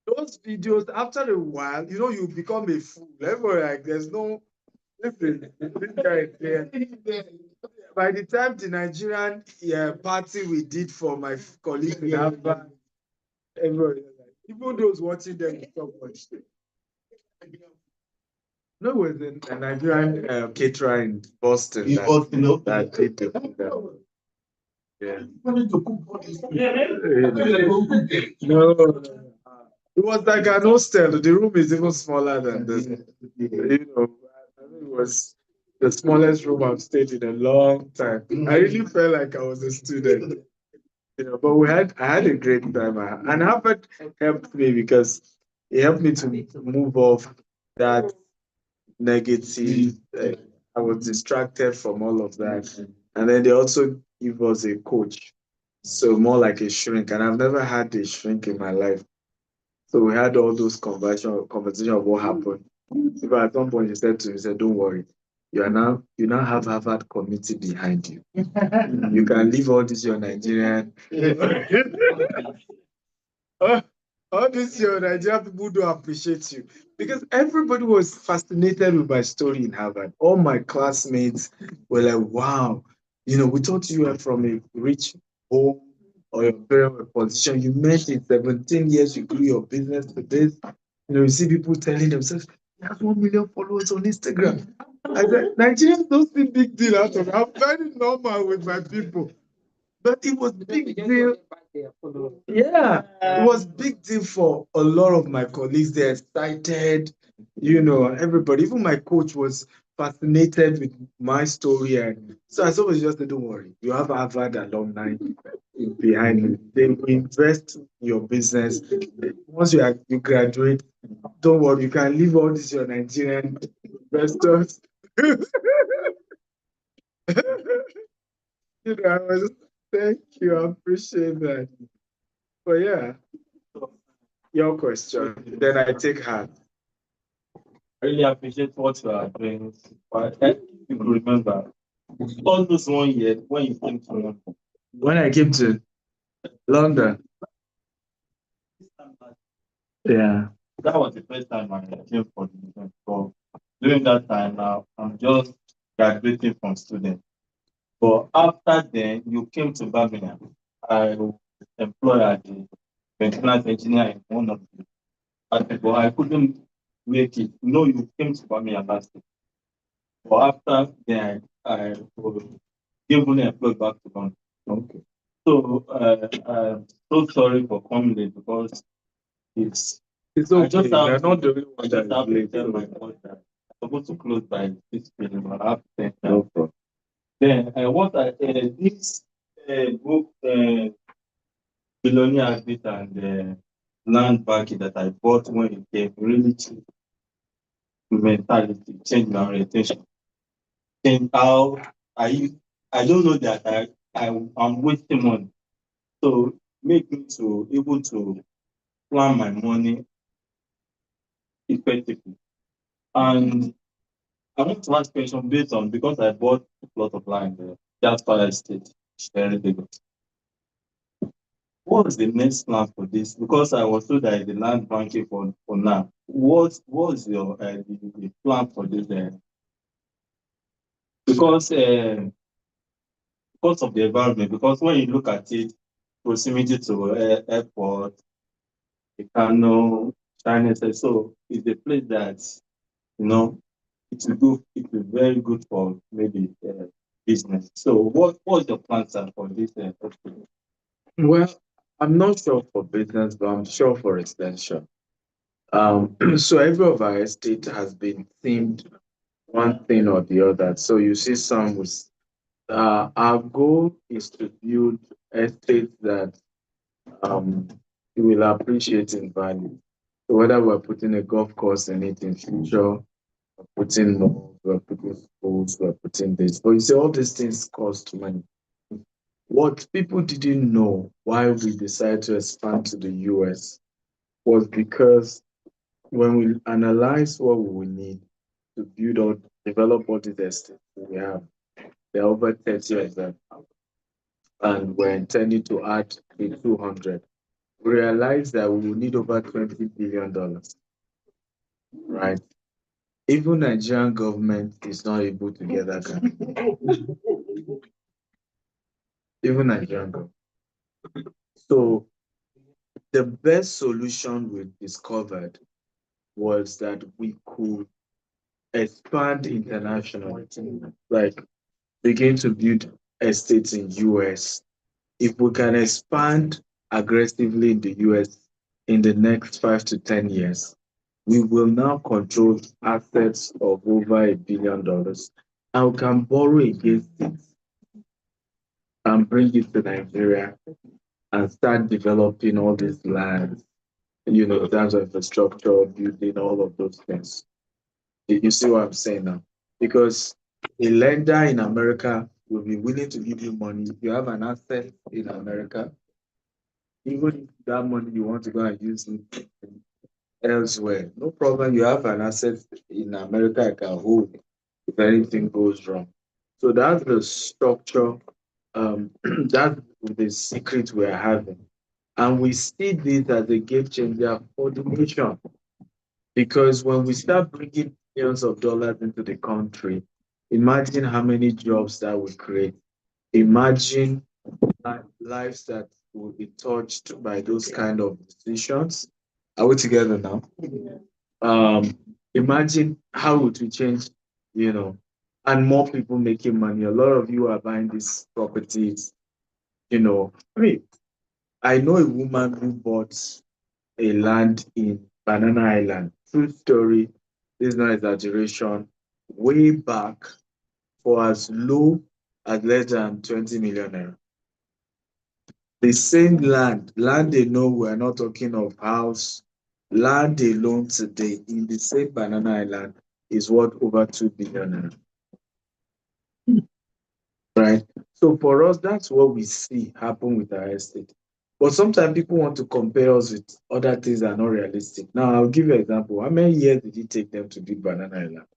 those videos, after a while, you become a fool. Everybody like, there's no, listen, this guy is there. By the time the Nigerian party we did for my colleague in Harvard, everybody was like, even those watching them stop watching. No, it was a Nigerian caterer in Boston that did the program. Yeah. No, it was like an hostel. The room is even smaller than this. I think it was the smallest room I've stayed in a long time. I really felt like I was a student. But I had a great time. And Harvard helped me because it helped me to move off that negative. I was distracted from all of that. And then they also give us a coach. So more like a shrink. And I've never had a shrink in my life. So we had all those conversation of what happened. But at some point he said to me, he said, don't worry. You now have Harvard committee behind you. You can leave all this your Nigerian. All these your Nigerian people don't appreciate you. Because everybody was fascinated with my story in Harvard. All my classmates were like, wow, we thought you were from a rich home or your parents were position. You met in 17 years, you grew your business to this. You see people telling themselves, you have 1 million followers on Instagram. I said, Nigerians don't see big deal out of it. I'm very normal with my people. But it was big deal. Yeah, it was big deal for a lot of my colleagues. They're excited, everybody. Even my coach was fascinated with my story. And so I always just said, don't worry, you have Harvard alumni behind you. They will invest in your business. Once you graduate, don't worry, you can leave all this your Nigerian investors. I was thank you, I appreciate that. But yeah, your question. Then I take heart. I really appreciate what you are doing. But you could remember, almost 1 year when you came to London. When I came to London, yeah, That was the first time I came for the event. So during that time, now I'm just graduating from student. But after then, you came to Birmingham. I was employed as a maintenance engineer in one of the but I couldn't make it. No, you came to Birmingham last year. But after then, I was given employed back to London. okay. So I'm so sorry for coming late because it's It's I okay. just have You're to- not the only I one just that have is to late. tell my boss that I'm supposed to close by 6 p.m. I have to tell them. No problem. Then this book, Billionaire Habit and Land Banking that I bought when it came really changed mentality, changed my orientation, changed how I don't know that I'm wasting money. So make me to able to plan my money effectively. And I want to ask question based on because I bought a plot of land there, that's why I stayed very big. What is the next plan for this? Because I was told that the land banking for now. What's your the plan for this? Because of the environment. Because when you look at it, proximity to airport, the Kano, China, so it's a place that it will be very good for maybe business. So what's your plans for this? Well, I'm not sure for business, but I'm sure for extension. So every of our estate has been themed one thing or the other. So you see some with our goal is to build estates that you will appreciate in value. So whether we're putting a golf course in it in future, we're putting malls, we're putting schools, we're putting this. But you see, all these things cost money. What people didn't know why we decided to expand to the US was because when we analyze what we will need to build or develop all these estates we have, there are over 30 of them, and we're intending to add the 200. We realize that we will need over $20 billion, right? Even Nigerian government is not able to get that kind of even Nigerian government. So the best solution we discovered was that we could expand internationally, like begin to build estates in US. If we can expand aggressively in the US in the next 5 to 10 years, we will now control assets of over $1 billion, and we can borrow against it and bring it to Nigeria and start developing all these lands, in terms of infrastructure, building all of those things. You see what I'm saying now? Because a lender in America will be willing to give you money if you have an asset in America, even if that money you want to go and use it elsewhere. No problem. You have an asset in America I can hold if anything goes wrong. So that's the structure. That's the secret we're having. And we see this as a game changer for the nation. Because when we start bringing billions of dollars into the country, imagine how many jobs that will create. Imagine lives that will be touched by those kind of decisions. Are we together now? Um, Imagine how it will change, and more people making money. A lot of you are buying these properties, I mean, I know a woman who bought a land in Banana Island. True story. This is not exaggeration. Way back for as low as less than 20 million naira. The same land they know we're not talking of house, land alone today in the same Banana Island is worth over 2 billion naira. Right? So for us, that's what we see happen with our estate. But sometimes people want to compare us with other things that are not realistic. Now, I'll give you an example. How many years did it take them to build Banana Island?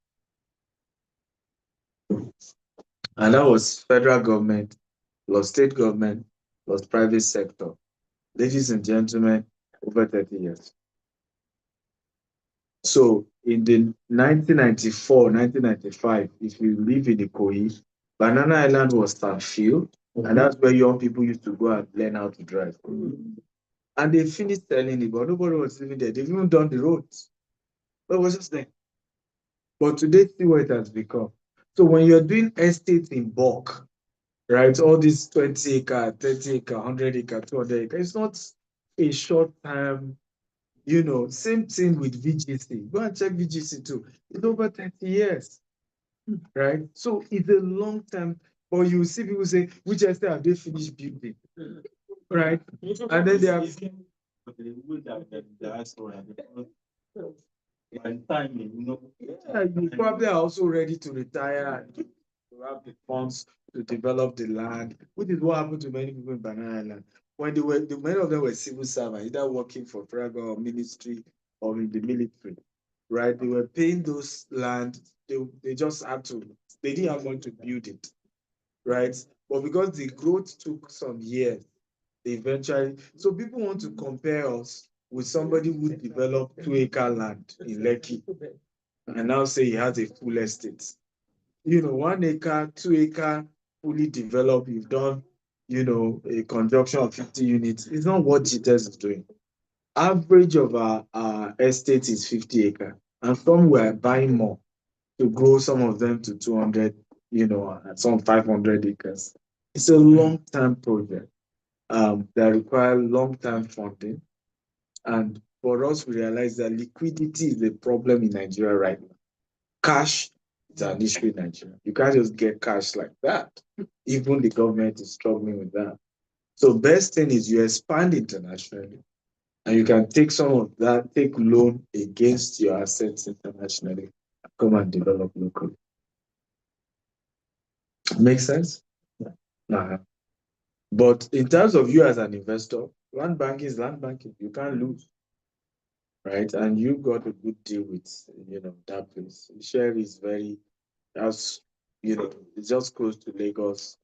And that was federal government, plus state government, plus private sector. Ladies and gentlemen, over 30 years. So in the 1994, 1995, if you live in Ikoyi, Banana Island was Stanfield, and that's where young people used to go and learn how to drive. And they finished selling it, but nobody was living there. They've even done the roads. But it was just there. But today, see what it has become. So when you're doing estates in bulk, right, all these 20 acre, 30 acre, 100 acre, 200 acre, it's not a short time, same thing with VGC. Go and check VGC too. It's over 30 years, right? So it's a long time. But you see people say, which estate have they finished building? Right? And then they have by time, yeah, you probably are also ready to retire and to have the funds to develop the land, which is what happened to many people in Banana Island. When many of them were civil servants, either working for private or ministry or in the military, right? They were paying those land, they just had to, they didn't have money to build it, right? But because the growth took some years, they eventually, so people want to compare us with somebody who developed 2 acre land in Lekki and now say he has a full estate. 1 acre, 2 acre, fully developed, you've done, a conjunction of 50 units. It's not what GTS is doing. Average of our estate is 50 acre, and some were buying more to grow some of them to 200, and some 500 acres. It's a long-term project that require long-term funding. And for us, we realize that liquidity is a problem in Nigeria right now. Cash is an issue in Nigeria. You can't just get cash like that. Even the government is struggling with that. So best thing is you expand internationally and you can take some of that, take loan against your assets internationally, and come and develop locally. Make sense? Uh-huh. But in terms of you as an investor, land banking is land banking. You can't lose, right? And you got a good deal with, that place. Share is that's, it's just close to Lagos.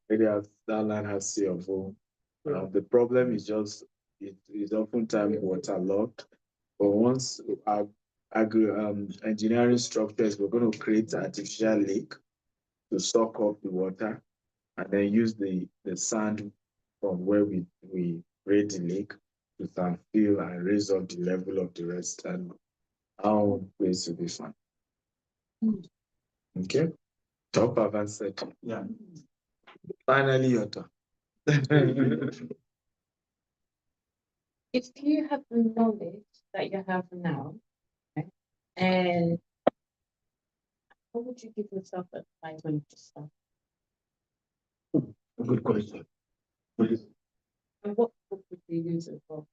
That land has C of O. The problem is just, it is oftentimes waterlogged. But once our engineering structures, we're going to create an artificial lake to suck up the water and then use the sand from where we raise the lake to sand fill and raise up the level of the rest, and our place will be fine. Okay? Top of answered. yeah. Finally, your turn. If you have the knowledge that you have now, okay, and what would you give yourself advice when you just start? Good question. And what book would you use it for?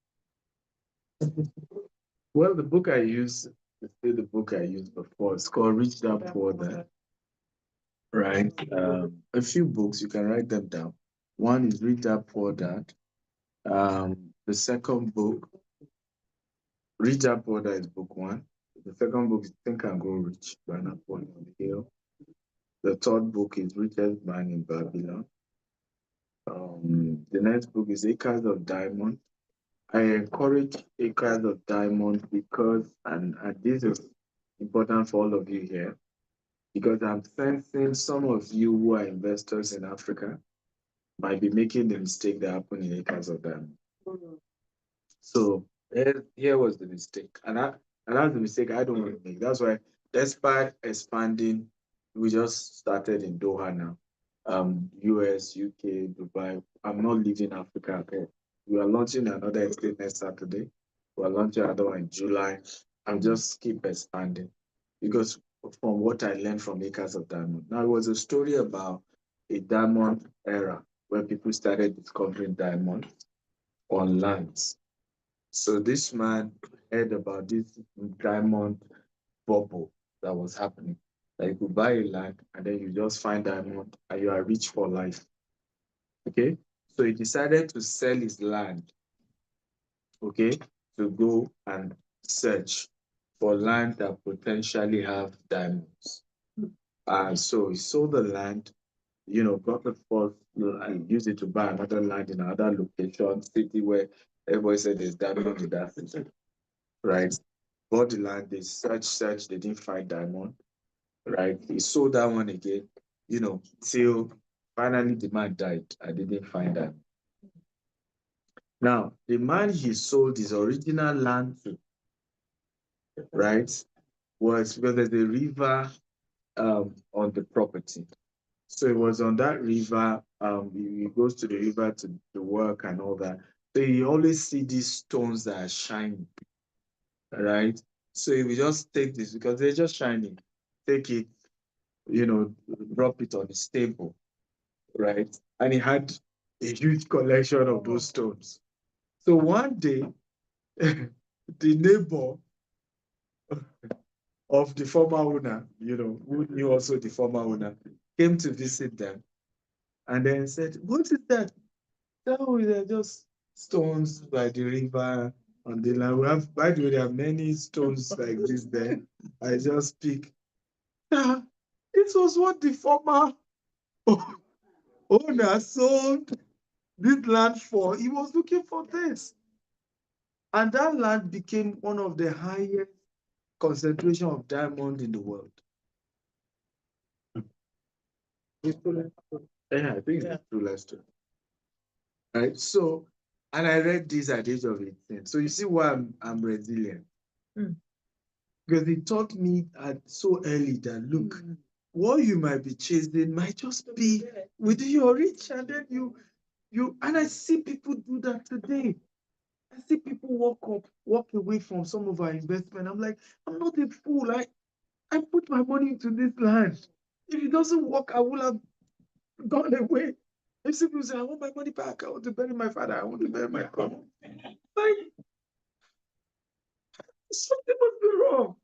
Well, the book I use is the book I used before. It's called Rich Dad Poor Dad. Right? A few books, you can write them down. One is Rich Dad Poor Dad. The second book, Rich Dad Poor Dad is book one. The second book is Think and Grow Rich by Napoleon Hill. The third book is Richest Man in Babylon. The next book is Acres of Diamond. I encourage Acres of Diamond because, and this is important for all of you here, because I'm sensing some of you who are investors in Africa might be making the mistake that happened in Acres of Diamond. So here was the mistake, and that's the mistake I don't want to make. That's why, despite expanding, we just started in Doha now. US, UK, Dubai. I'm not leaving Africa at all. We are launching another estate next Saturday. We are launching another one in July. I'm just keep expanding because from what I learned from Acres of Diamond. Now, it was a story about a diamond era where people started discovering diamonds on lands. So this man heard about this diamond bubble that was happening. Like you could buy a land and then you just find diamond and you are rich for life. Okay? So he decided to sell his land, okay, to go and search for land that potentially have diamonds. And so he sold the land, got the first and used it to buy another land in another location, city where everybody said there's diamond in that city. Right? Bought the land, they searched, they didn't find diamond. Right? He sold that one again, till finally the man died. I didn't find that. Now, the man he sold his original land to, right, was because there's a river on the property. So it was on that river. He goes to the river to work and all that. So you always see these stones that are shining, right? So if we just take this because they're just shining, take it, drop it on his table, right? And he had a huge collection of those stones. So one day, the neighbor of the former owner, who knew also the former owner, came to visit them and then said, "What is that?" "Oh, they're just stones by the river on the land. We have, by the way, there are many stones like this there. I just pick." "Ah, it was what the former owner sold this land for. He was looking for this." And that land became one of the highest concentration of diamond in the world. Yeah, I think it's true last year. Right. So, and I read this at the age of 18. So you see why I'm resilient. Because it taught me at so early that look, what you might be chasing might just be within your reach, and then you and I see people do that today. I see people walk away from some of our investment. I'm like, I'm not a fool. I put my money into this land. If it doesn't work, I will have gone away. If people say, I want my money back, I want to bury my father, I want to bury my father. Like, something must be wrong.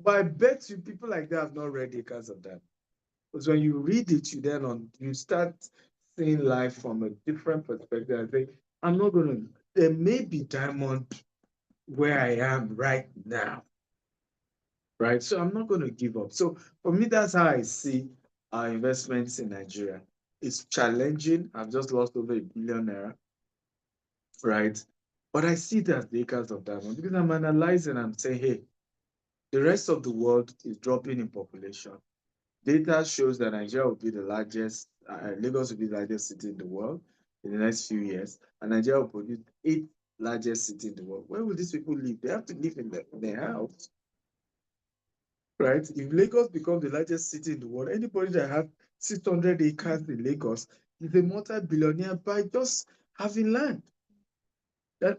But I bet you people like that have not read Acres of Diamond. Because when you read it, you start seeing life from a different perspective. I think, I'm not going to, there may be diamond where I am right now. Right? So I'm not going to give up. So for me, that's how I see our investments in Nigeria. It's challenging. I've just lost over $1 billion, right? But I see it as the Acres of Diamond because I'm analyzing, I'm saying, hey, the rest of the world is dropping in population. Data shows that Nigeria will be the largest, Lagos will be the largest city in the world in the next few years, and Nigeria will produce 8th largest city in the world. Where will these people live? They have to live in their house. Right? If Lagos becomes the largest city in the world, anybody that has 600 acres in Lagos is a multi-billionaire by just having land.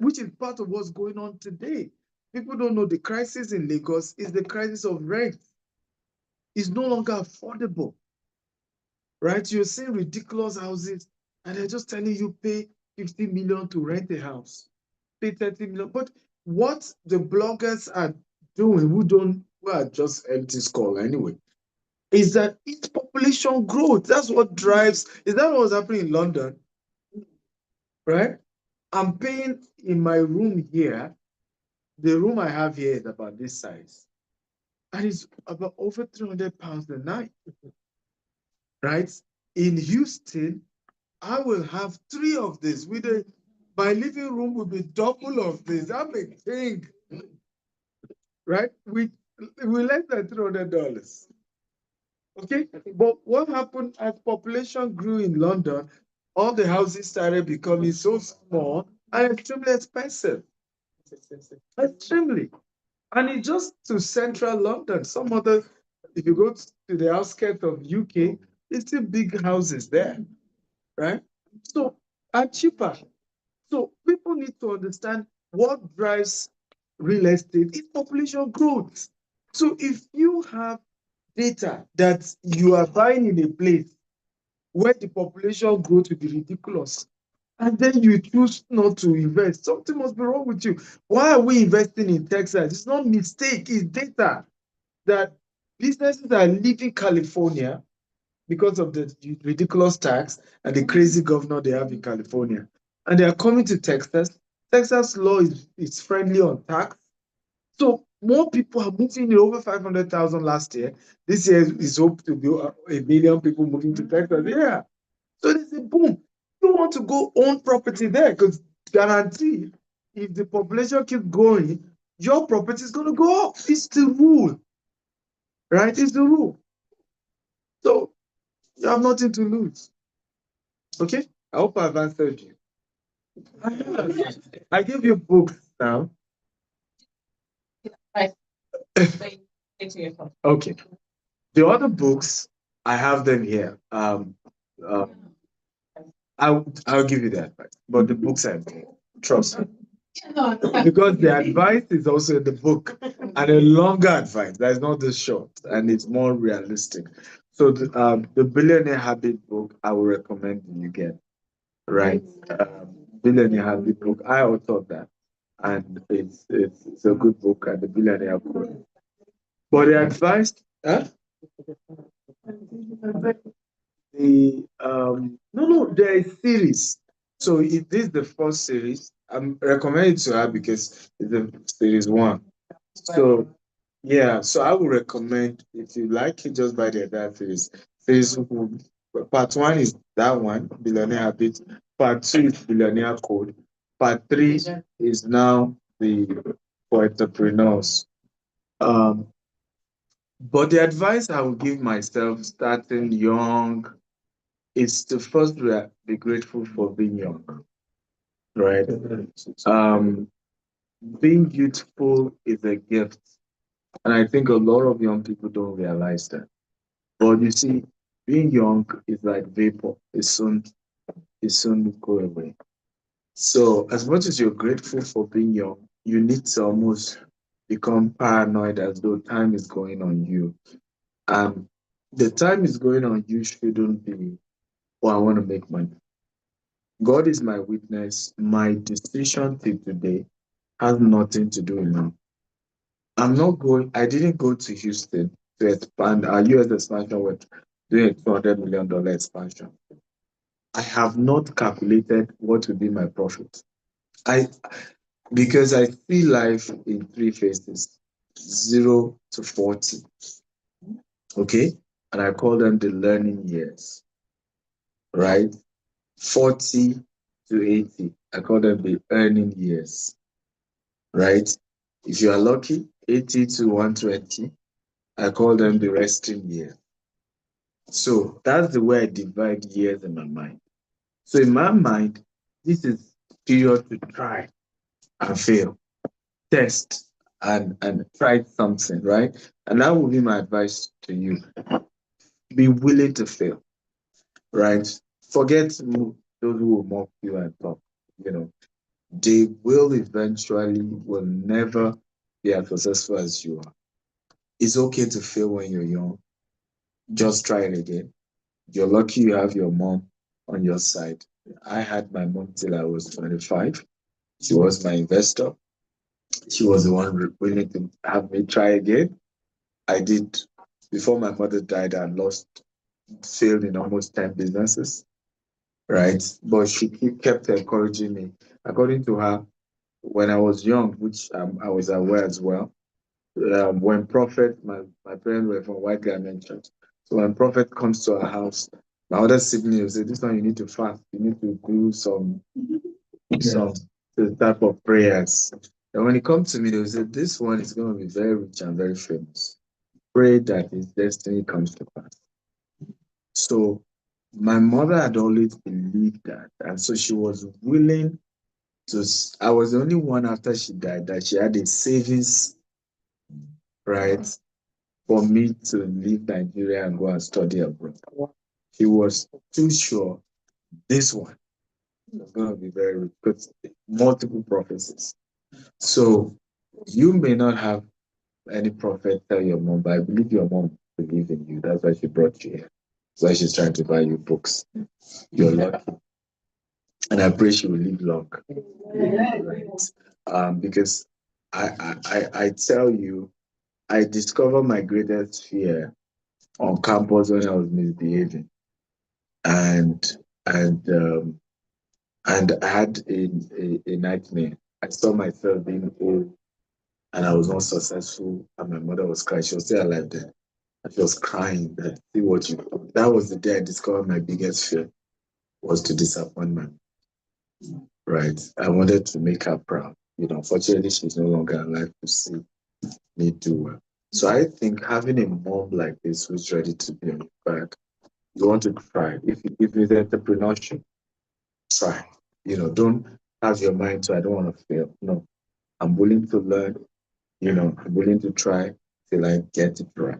Which is part of what's going on today. People don't know the crisis in Lagos is the crisis of rent. It's no longer affordable. Right? You're seeing ridiculous houses and they're just telling you pay 50 million to rent a house, pay 30 million. But what the bloggers are doing, who are just empty skull anyway, is that it's population growth. That's what drives. Is that what's happening in London? Right? I'm paying in my room here. The room I have here is about this size, and it's about over £300 a night. Right? In Houston, I will have 3 of this. My living room will be double of this. I'm a king. Right? We less than $300. Okay, but what happened as population grew in London? All the houses started becoming so small and extremely expensive. Extremely. And it's just to central London. Some other, if you go to the outskirts of UK, it's still big houses there, right? So, and cheaper. So people need to understand what drives real estate is population growth. So if you have data that you are buying in a place where the population growth will be ridiculous, and then you choose not to invest, something must be wrong with you. Why are we investing in Texas? It's not mistake, it's data that businesses are leaving California because of the ridiculous tax and the crazy governor they have in California. And they are coming to Texas. Texas law is friendly on tax. So more people are moving in, over 500,000 last year. This year is hoped to be 1 million people moving to Texas. Yeah. So there's a boom. You want to go own property there because guarantee if the population keeps going, your property is going to go up. It's the rule, right? It's the rule. So you have nothing to lose. Okay? I hope I've answered you. I give you books now. Okay. The other books, I have them here. I'll give you the advice, but the books are important. Trust me. Because the advice is also in the book, and a longer advice that is not this short, and it's more realistic. So the Billionaire Habit book, I will recommend you get. Right, Billionaire Habit book. I authored that, and it's a good book, and the Billionaire book. But the advice, huh? No, there is series. So it is the first series. I'm recommending it to her because it's the series 1. So yeah, so I would recommend if you like it, just buy the entire series. Part 1 is that one, Billionaire Habit. Part 2 is Billionaire Code. Part 3 is now for entrepreneurs. But the advice I would give myself starting young is to first be grateful for being young, right? Being youthful is a gift. And I think a lot of young people don't realize that. But you see, being young is like vapor. It soon go away. So as much as you're grateful for being young, you need to almost become paranoid as though time is going on you. The time is going on you shouldn't be, oh, I want to make money. God is my witness. My decision till today has nothing to do with now. I didn't go to Houston to expand. Our US expansion was doing a $200 million expansion. I have not calculated what will be my profit. Because I see life in 3 phases, 0 to 40. Okay? And I call them the learning years, right? 40 to 80. I call them the earning years, right? If you are lucky, 80 to 120. I call them the resting years. So that's the way I divide years in my mind. So in my mind, this is period to try and fail, test and try something, right? And that would be my advice to you. Be willing to fail, right? Forget those who will mock you and talk. They will never be as successful as you are. It's okay to fail when you're young. Just try it again. You're lucky you have your mom on your side. I had my mom till I was 25. She was my investor. She was the one willing to have me try again. I did. Before my mother died, I failed in almost 10 businesses, right? But she kept encouraging me. According to her, when I was young, which I was aware as well, when prophet, my parents were from White Garment Church. So when prophet comes to our house, my other sibling will say, this one you need to fast, you need to do some the type of prayers. And when it comes to me, they will say, this one is going to be very rich and very famous. Pray that his destiny comes to pass. So my mother had always believed that. And so she was willing to, I was the only one after she died that she had a savings, right, for me to leave Nigeria and go and study abroad. She was too sure this one was going to be very rich because multiple prophecies. So you may not have any prophet tell your mom, but I believe your mom believes in you. That's why she brought you here. That's why she's trying to buy you books. You're lucky. And I pray she will live long. Because I tell you, I discovered my greatest fear on campus when I was misbehaving. And I had a nightmare. I saw myself being old and I was not successful, and my mother was crying. She was still alive then. And she was crying that see what you do. That was the day I discovered my biggest fear was to disappointment. Right. I wanted to make her proud. Unfortunately she's no longer alive to see me do well. So I think having a mom like this who's ready to be on your back, you want to try. If it's entrepreneurship, try. Don't have your mind to I don't want to fail. No. I'm willing to learn, I'm willing to try till I get it right.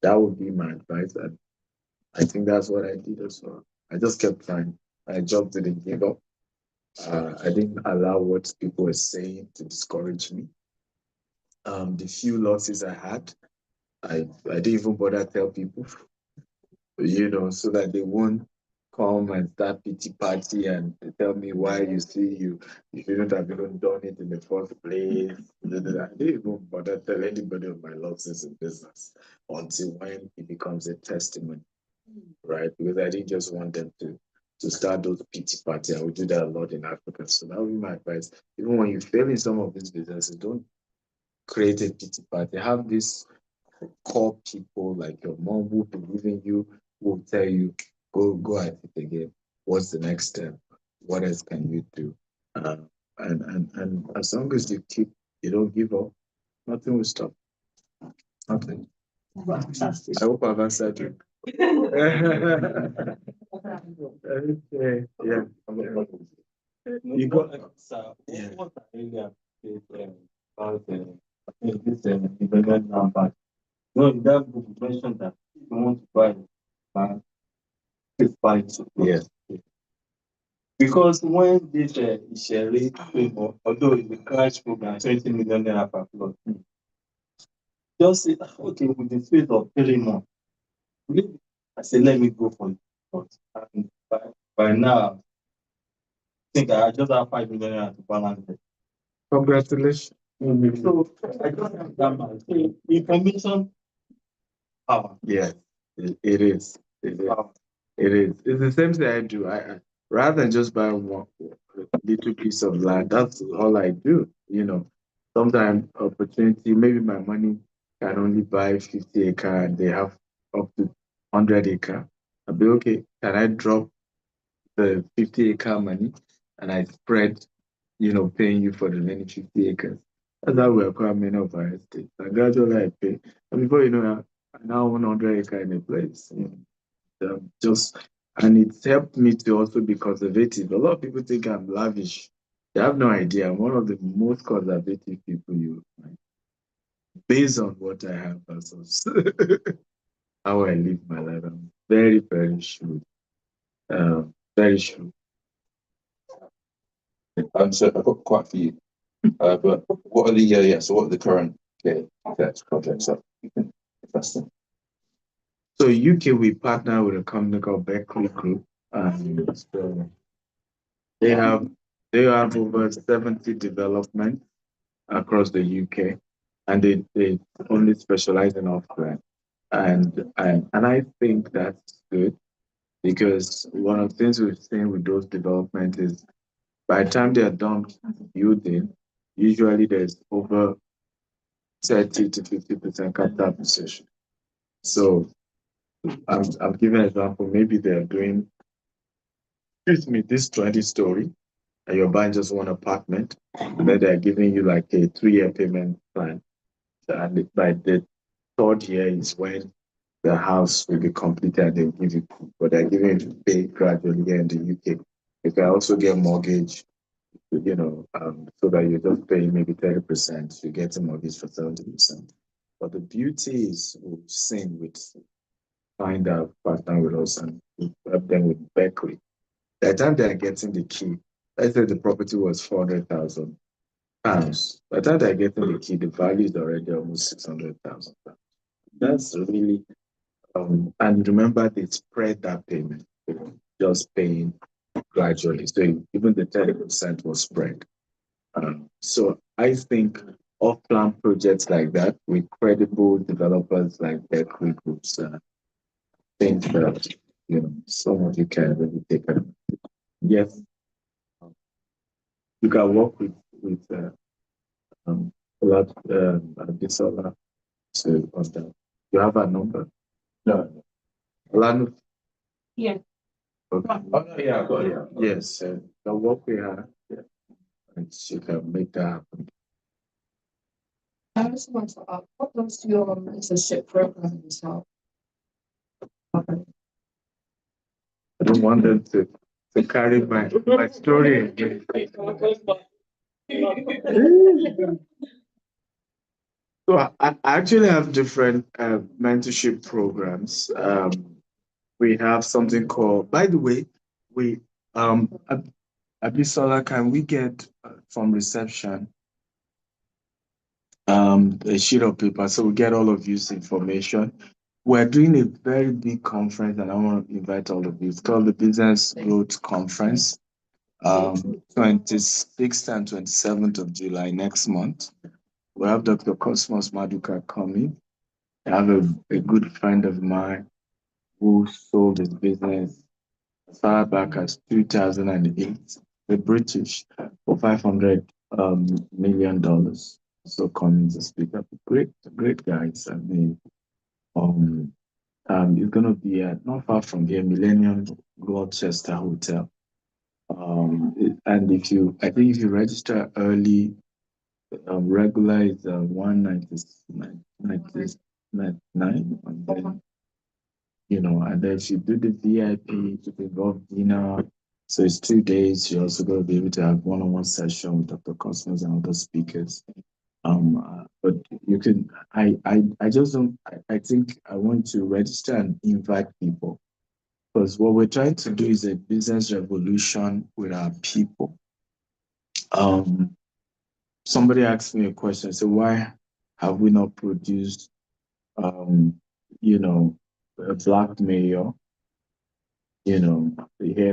That would be my advice. And I think that's what I did as well. I just kept trying. I just didn't give up. I didn't allow what people were saying to discourage me. The few losses I had, I didn't even bother tell people, so that they won't come and start pity party and tell me why you shouldn't have even done it in the first place. I didn't even bother tell anybody of my losses in business until when it becomes a testimony, right? Because I didn't just want them to start those pity party. I would do that a lot in Africa. So that would be my advice. Even when you fail in some of these businesses, don't create a pity party. Have these core people like your mom who believe in you, who will tell you, go at it again. What's the next step? What else can you do? And as long as you don't give up, nothing will stop. Nothing. I hope I've answered you. Okay. Yeah. You got sir, Yeah. what I really appreciate about this development number. In that book you mentioned that if you want to buy land, please buy it. Yes. Because when this Isheri favor, although it's a crash program, 20 million naira per plot, just say, okay, with the faith of 3 months, I say, let me go for it. And by now, I think I just have 5 million naira to balance it. Congratulations. So I just have that much. So, information power. Yes, it is. It is. Power. It is. It's the same thing I do. I rather than just buy one little piece of land, that's all I do. Sometimes opportunity, maybe my money can only buy 50 acre and they have up to 100 acre. I'll be okay. Can I drop the 50 acre money and I spread, paying you for the remaining 50 acres? That's how we acquire many of our estates. And gradually I pay. And before you know, I now own 100 acre in a place. And it's helped me to also be conservative. A lot of people think I'm lavish. They have no idea. I'm one of the most conservative people you will find. Based on what I have versus how I live my life. I'm very, very sure. Very sure. So I've got quite a few. But what are the so what are the current projects that you can invest in? So UK, we partner with a company called Beckley Group, and so they have over 70 developments across the UK, and they only specialize in off-brand. And I think that's good because one of the things we've seen with those developments is by the time they are done building, usually there's over 30 to 50% capital appreciation. So I'm giving an example. Maybe they're doing, excuse me, this 20-story, and you're buying just one apartment, and then they're giving you like a 3-year payment plan. And by the third year is when the house will be completed, they'll give you, but they're giving you to pay gradually here in the UK. You can also get mortgage, so that you just pay maybe 30%, you get a mortgage for 70%. But the beauty is we've seen with find out partner with us and we help them with Berkeley. By the time they're getting the key, let's say the property was 400,000 pounds. By the time they're getting the key, the value is already almost 600,000 pounds. That's really and remember they spread that payment, just paying gradually. So even the 30% was spread. So I think off-plan projects like that with credible developers like Berkeley Groups, think that some of you can really take it. Yes, you can work with a lot Bisola to on that. You have a number? No. Alano? Yeah. Okay. Oh, no, yeah, I've got it. Yes, the work we have, and you can make that happen. I just want to ask, what does your mentorship program entail? I don't want them to carry my story again. So I actually have different mentorship programs. We have something called, by the way, we Abisola, can we get from reception a sheet of paper so we get all of you's information? We're doing a very big conference and I want to invite all of you. It's called the Business Growth Conference. 26th and 27th of July next month. We have Dr. Cosmos Maduka coming. I have a good friend of mine who sold his business as far back as 2008, the British, for $500 million. So coming to speak up. Great guys. I mean, it's gonna be not far from here, Millennium Gloucester Hotel. And I think if you register early, regular is 199, and then and then if you do the VIP, to involve dinner, so it's 2 days. You're also going to be able to have one-on-one session with Dr. Cosmos and other speakers. But you can. I just don't. I think I want to register and invite people. Because what we're trying to do is a business revolution with our people. Somebody asked me a question, so why have we not produced, a black mayor, here in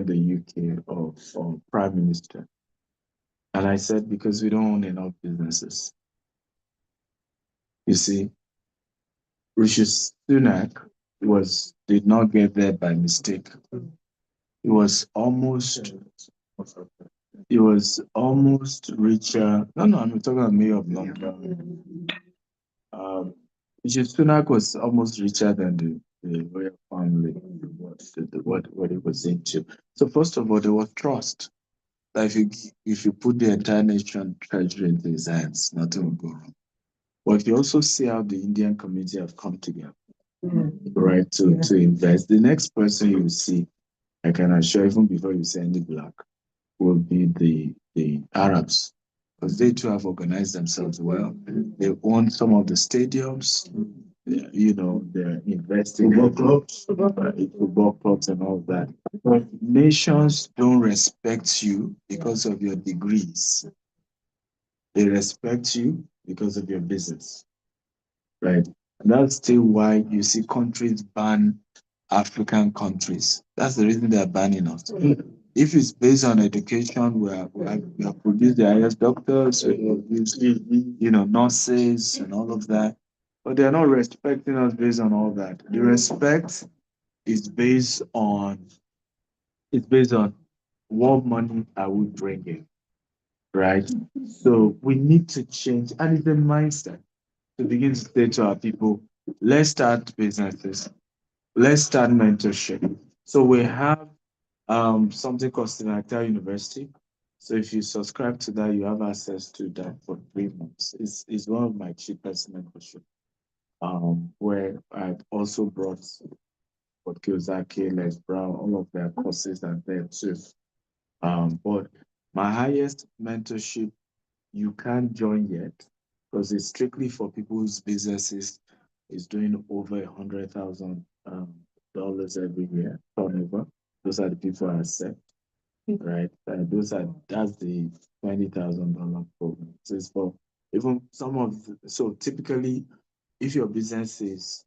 the UK or prime minister? And I said, because we don't own enough businesses. You see, Rishi Sunak did not get there by mistake. It was almost richer. No, I'm talking about mayor of London. Rishi Sunak was almost richer than the royal family, what it was into. So first of all, there was trust. That if you put the entire nation treasury into his hands, nothing will go wrong. But you also see how the Indian community have come together, right, to invest. The next person you see, I can assure, even before you see any black, will be the Arabs, because they too have organized themselves well. They own some of the stadiums, they're investing in football clubs and all that. But nations don't respect you because of your degrees. They respect you because of your business, right? And that's still why you see countries ban African countries. That's the reason they're banning us. If it's based on education, we have produced the highest doctors, we have produced, nurses and all of that. But they're not respecting us based on all that. The respect is based on what money are we bringing, right? So we need to change, and it's a mindset to begin to say to our people, let's start businesses, let's start mentorship. So we have something called Senator University. So if you subscribe to that, you have access to that for 3 months. It's one of my cheapest membership. Where I've also brought what Kiyosaki, Les Brown, all of their courses are there too. But my highest mentorship, you can't join yet because it's strictly for people whose businesses is doing over $100,000 dollars every year turnover. Those are the people I accept, right? That's the $20,000 program. So it's for even so typically, if your business is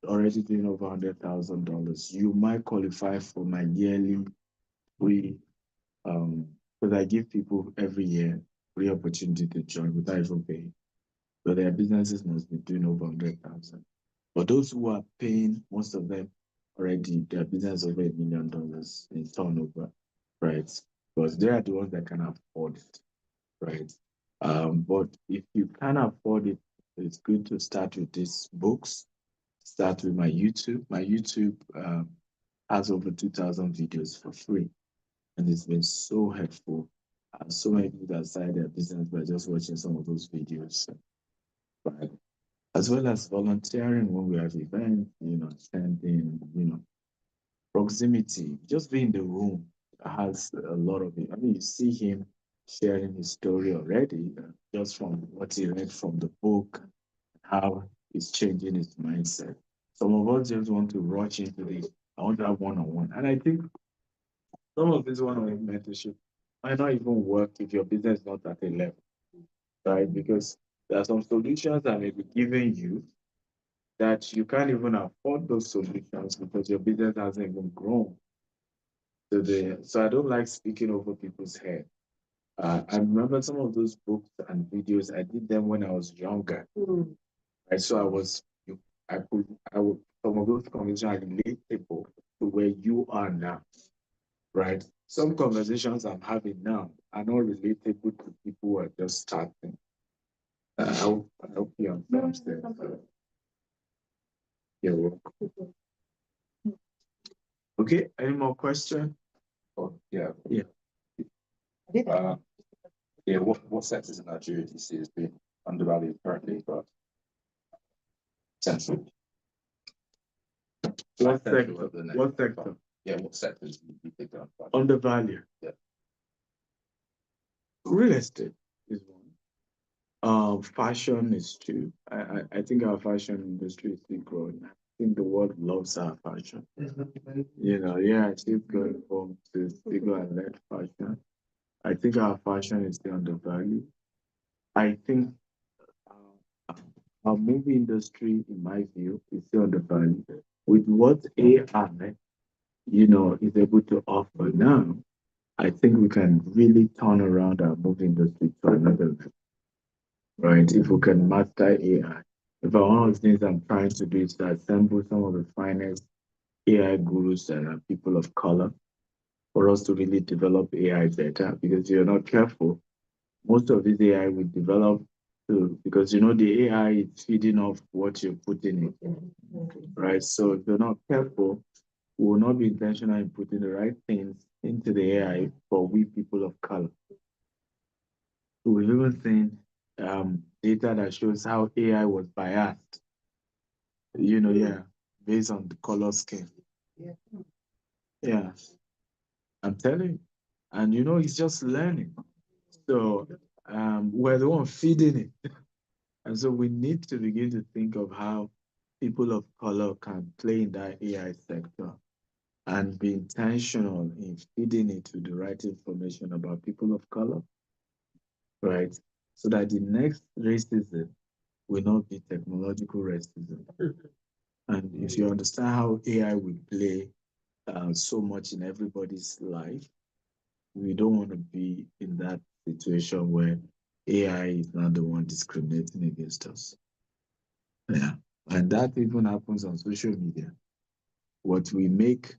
already doing over $100,000, you might qualify for my yearly free, because I give people every year free opportunity to join without even paying. So their businesses must be doing over 100,000. But those who are paying, most of them already, their business over $1 million in turnover, right? Because they are the ones that can afford it, right? But if you can afford it, it's good to start with these books. Start with my YouTube. My YouTube has over 2,000 videos for free, and it's been so helpful. So many people that started their business by just watching some of those videos, right? As well as volunteering when we have events, attending, proximity, just being in the room has a lot of it. I mean, you see him sharing his story already, just from what he read from the book, how he's changing his mindset. Some of us just want to rush into this. I want to have one-on-one. And I think some of this one-on-one mentorship might not even work if your business is not at a level, right? Because there are some solutions that may be given you that you can't even afford those solutions because your business hasn't even grown. So I don't like speaking over people's head. I remember some of those books and videos, I did them when I was younger. Right? So I would, some of those conversations are relatable to where you are now, right? Some conversations I'm having now are not relatable to people who are just starting. I hope you understand. You're welcome. Okay, any more questions? Oh, yeah. Yeah. Uh, yeah, what sectors in Nigeria do you see as being undervalued currently, but potential? What potential sector? over the next What 5 sector? Yeah, what sectors do you think are undervalued? Undervalued. Yeah. Real estate is one. Fashion is two. I think our fashion industry is still growing. I think the world loves our fashion. Yeah, it's still going home to still go and learn fashion. I think our fashion is still undervalued. I think our movie industry, in my view, is still undervalued. With what AI, is able to offer now, I think we can really turn around our movie industry to another level, right? If we can master AI. In fact, one of the things I'm trying to do is to assemble some of the finest AI gurus that are people of color for us to really develop AI better. Because if you're not careful, most of this AI we develop because the AI is feeding off what you're putting in, right? So if you're not careful, we will not be intentional in putting the right things into the AI for we people of color. We've even seen data that shows how AI was biased, based on the color scheme. Yeah, I'm telling you. And it's just learning. So we're the one feeding it. And so we need to begin to think of how people of color can play in that AI sector and be intentional in feeding it with the right information about people of color, right? So that the next racism will not be technological racism. And if you understand how AI will play so much in everybody's life, we don't want to be in that situation where AI is not the one discriminating against us. Yeah, and that even happens on social media. What we make,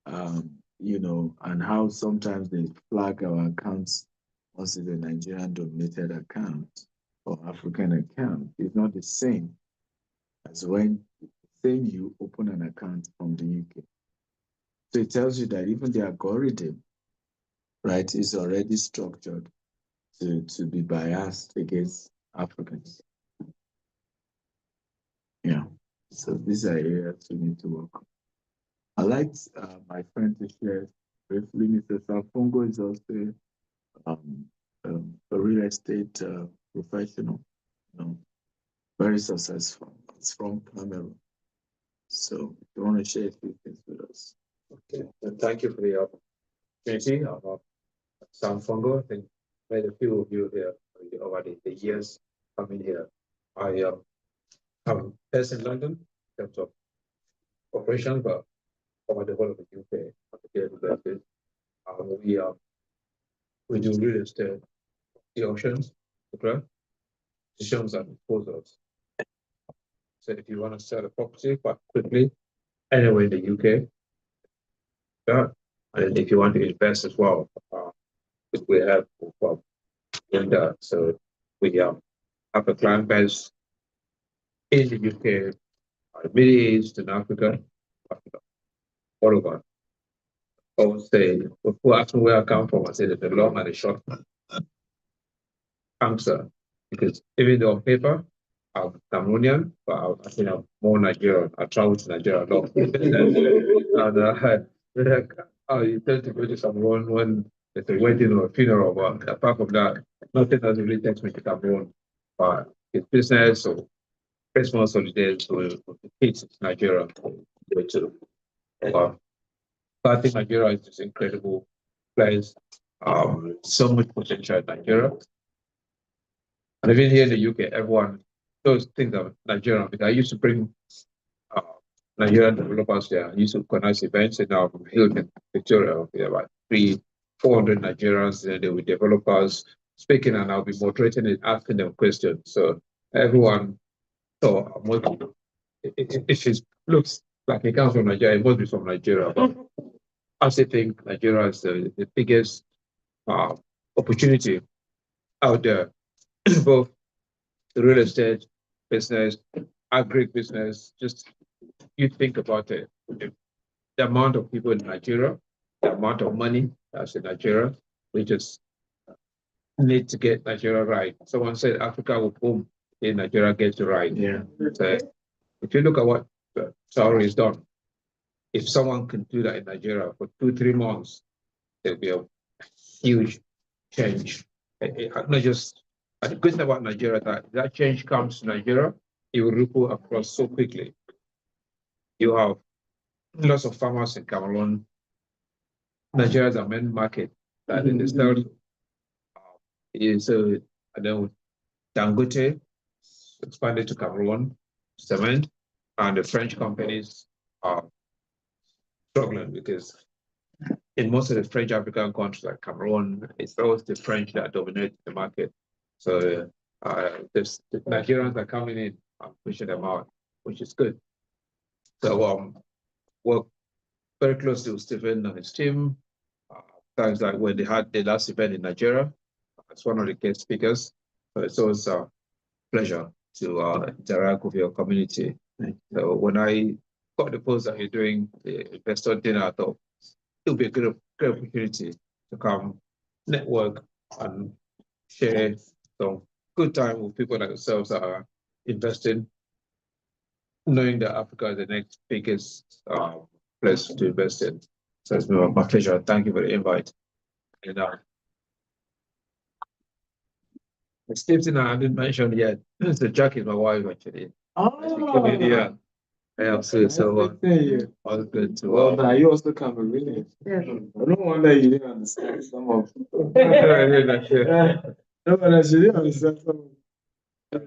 and how sometimes they flag our accounts once it's a Nigerian dominated account or African account is not the same as when you open an account from the UK. So it tells you that even the algorithm, right, is already structured to be biased against Africans. Yeah. So these are areas we need to work on. I like my friend to share briefly. Mr. Safongo is also a real estate professional, very successful. It's from Cameroon. So if you want to share a few things with us. Okay, and thank you for the opportunity. Sam Fongo, I think made a few of you here over the years coming here. I am based in London in terms of operations, but over the whole of the UK on a daily basis. We do real estate, the auctions, okay, decisions and proposals. So if you want to sell a property quite quickly, anywhere in the UK, yeah, and if you want to invest as well, we have in that. So we have a client base in the UK, Middle East and Africa, all over. I would say, who ask me where I come from, I say that the long and the short answer, because even though on paper, I'm Cameroonian, but I think I'm more Nigerian. I travel to Nigeria a lot. And you tend to go to Cameroon when there's a wedding or a funeral, but apart from that, nothing else really takes me to Cameroon. But it's business or Christmas holidays with the kids in Nigeria. Go to. But I think Nigeria is this incredible place. So much potential in Nigeria. And even here in the UK, everyone, those things are Nigerian. Because I used to bring Nigerian developers there. I used to organize events in our Hilton, Victoria. We have about 300-400 Nigerians, and they were developers speaking, and I'll be moderating and asking them questions. So everyone, if it looks like it comes from Nigeria, it must be from Nigeria. But I still think Nigeria is the biggest opportunity out there, both the real estate business, agribusiness. Just you think about it, the amount of people in Nigeria, the amount of money that's in Nigeria. We just need to get Nigeria right. Someone said Africa will boom in Nigeria gets it right. Yeah. So if you look at what Saudi has done, if someone can do that in Nigeria for 2-3 months, there'll be a huge change. Not just, and the good thing about Nigeria, that change comes to Nigeria, it will ripple across so quickly. You have lots of farmers in Cameroon. Nigeria is a main market that in the south. So, and then Dangote expanded to Cameroon, cement, and the French companies are struggling because in most of the French African countries like Cameroon, it's always the French that dominate the market. So the Nigerians are coming in and pushing them out, which is good. So work very closely with Stephen and his team. Times like when they had the last event in Nigeria, as one of the guest speakers. So it's always a pleasure to interact with your community. So when I got the post that you're doing the investor dinner, I thought it would be a great opportunity to come network and share some good time with people like yourselves that are investing, knowing that Africa is the next biggest place to invest in. So it's been my pleasure. Thank you for the invite. And Steve, I didn't mention yet. So Jack is my wife actually. Oh, Yeah. Yeah, so all good to well, now you also Cameroonian. Yes. No wonder you didn't understand some of. No wonder she didn't understand some of.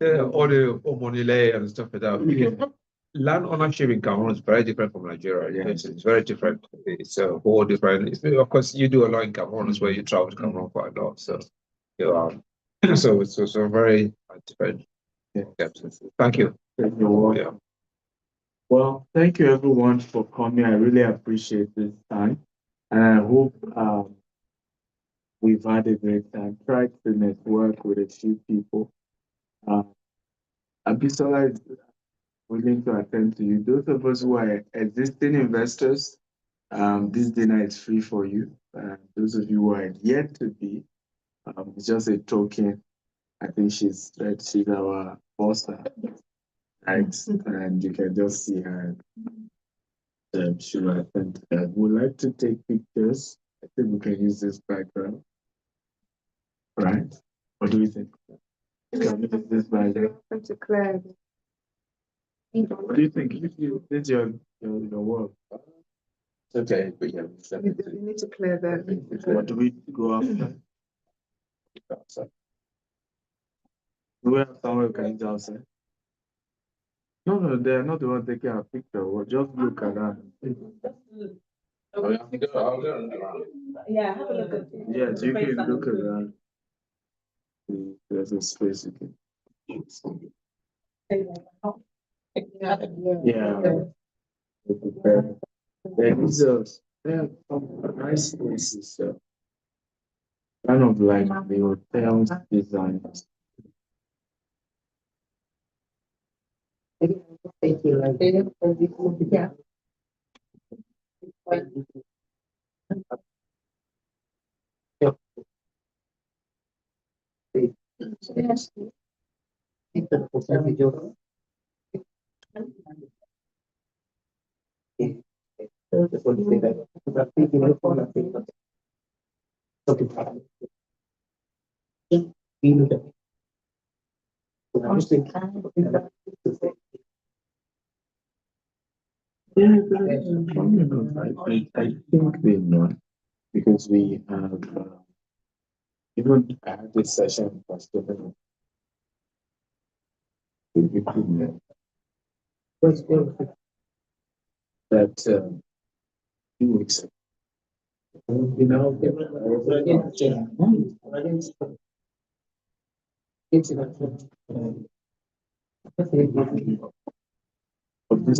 all the Omonile and stuff like that. land ownership in Cameroon is very different from Nigeria. Yeah. It's very different. It's a whole different. Of course, you do a lot in Cameroon as well. You travel to Cameroon quite a lot, so you so it's also very different. Yeah. Thank you. You're welcome. Yeah. Well, thank you everyone for coming. I really appreciate this time. And I hope we've had a great time. Try to network with a few people. Abisola is willing to attend to you. Those of us who are existing investors, this dinner is free for you. Those of you who are yet to be, it's just a token. I think she's our boss, right? And you can just see her. She will attend. Would like to take pictures. I think we can use this background, right? What do you think? Can we use this background? What do you think? This is your work. It's okay, but yeah. You need to clear that. What do we go after? Do we have somewhere we can use outside? No, they're not the one taking our picture. We'll just look around. Yeah, have a look at it. Yes, you can look around. There's a space you can. Yeah. There are some nice places. Kind of like the hotel's design. Thank you. Yeah. Yes. I think they know because we have even I had this session for students. That 2 weeks ago. Of this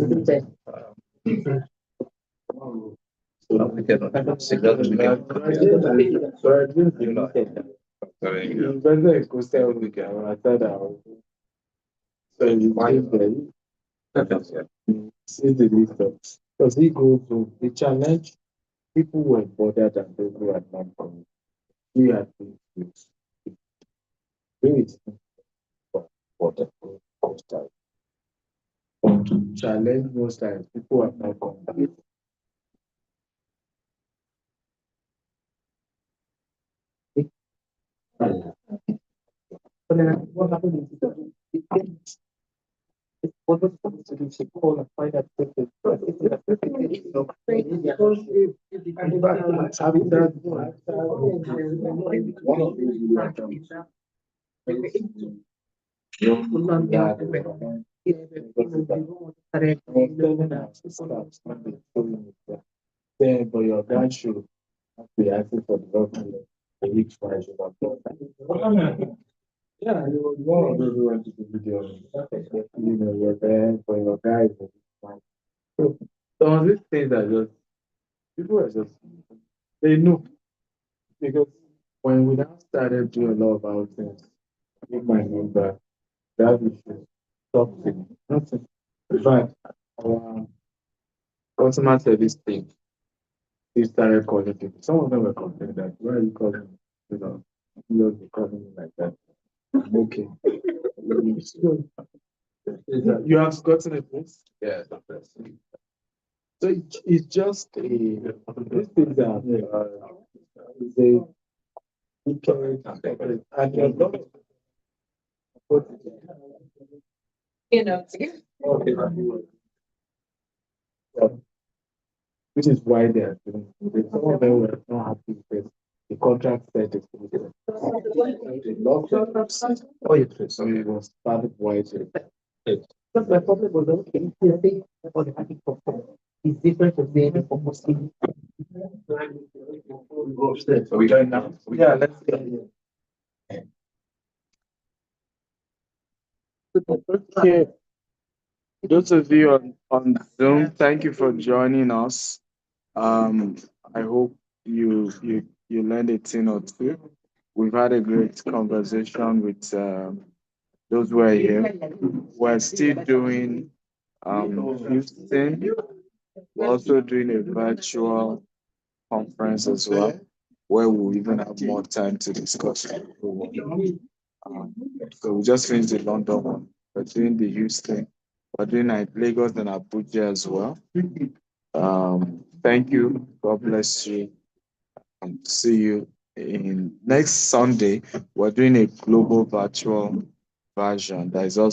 see the list of because he goes to the challenge, people were bothered and those who had not come. He had been really for the coastal. But to challenge most times, people have not come back. What happened is what was supposed to do? She called and find out then, but your dad should be asking for the document. The week price of yeah, you would want to do it to the video. You know, you're there for your guys. So, some of these things are just, people are just, they know. Because when we now started doing a lot about things, you might know that issue stopped nothing. In fact, our customer service team, they started calling people. Some of them were complaining that, why are you calling? You you're calling me like that. Okay. You have gotten a place? Yeah. So it's just a this thing that is a and you're not okay. Which is why they are doing it. Some of them were not happy because the contract said it's oh, yes, so it was part of why Because my problem was okay, you think about the habit for it's different from the for Muslim. Go upstairs. Are we going now? Yeah, let's go. Okay, those of you on Zoom, thank you for joining us. I hope you learned a thing or two. We've had a great conversation with those who are here. We're still doing Houston. We're also doing a virtual conference as well, where we'll even have more time to discuss. So we just finished the London one. We're doing the Houston. We're doing Lagos and Abuja as well. Thank you. God bless you. And see you in next Sunday. We're doing a global virtual version that is also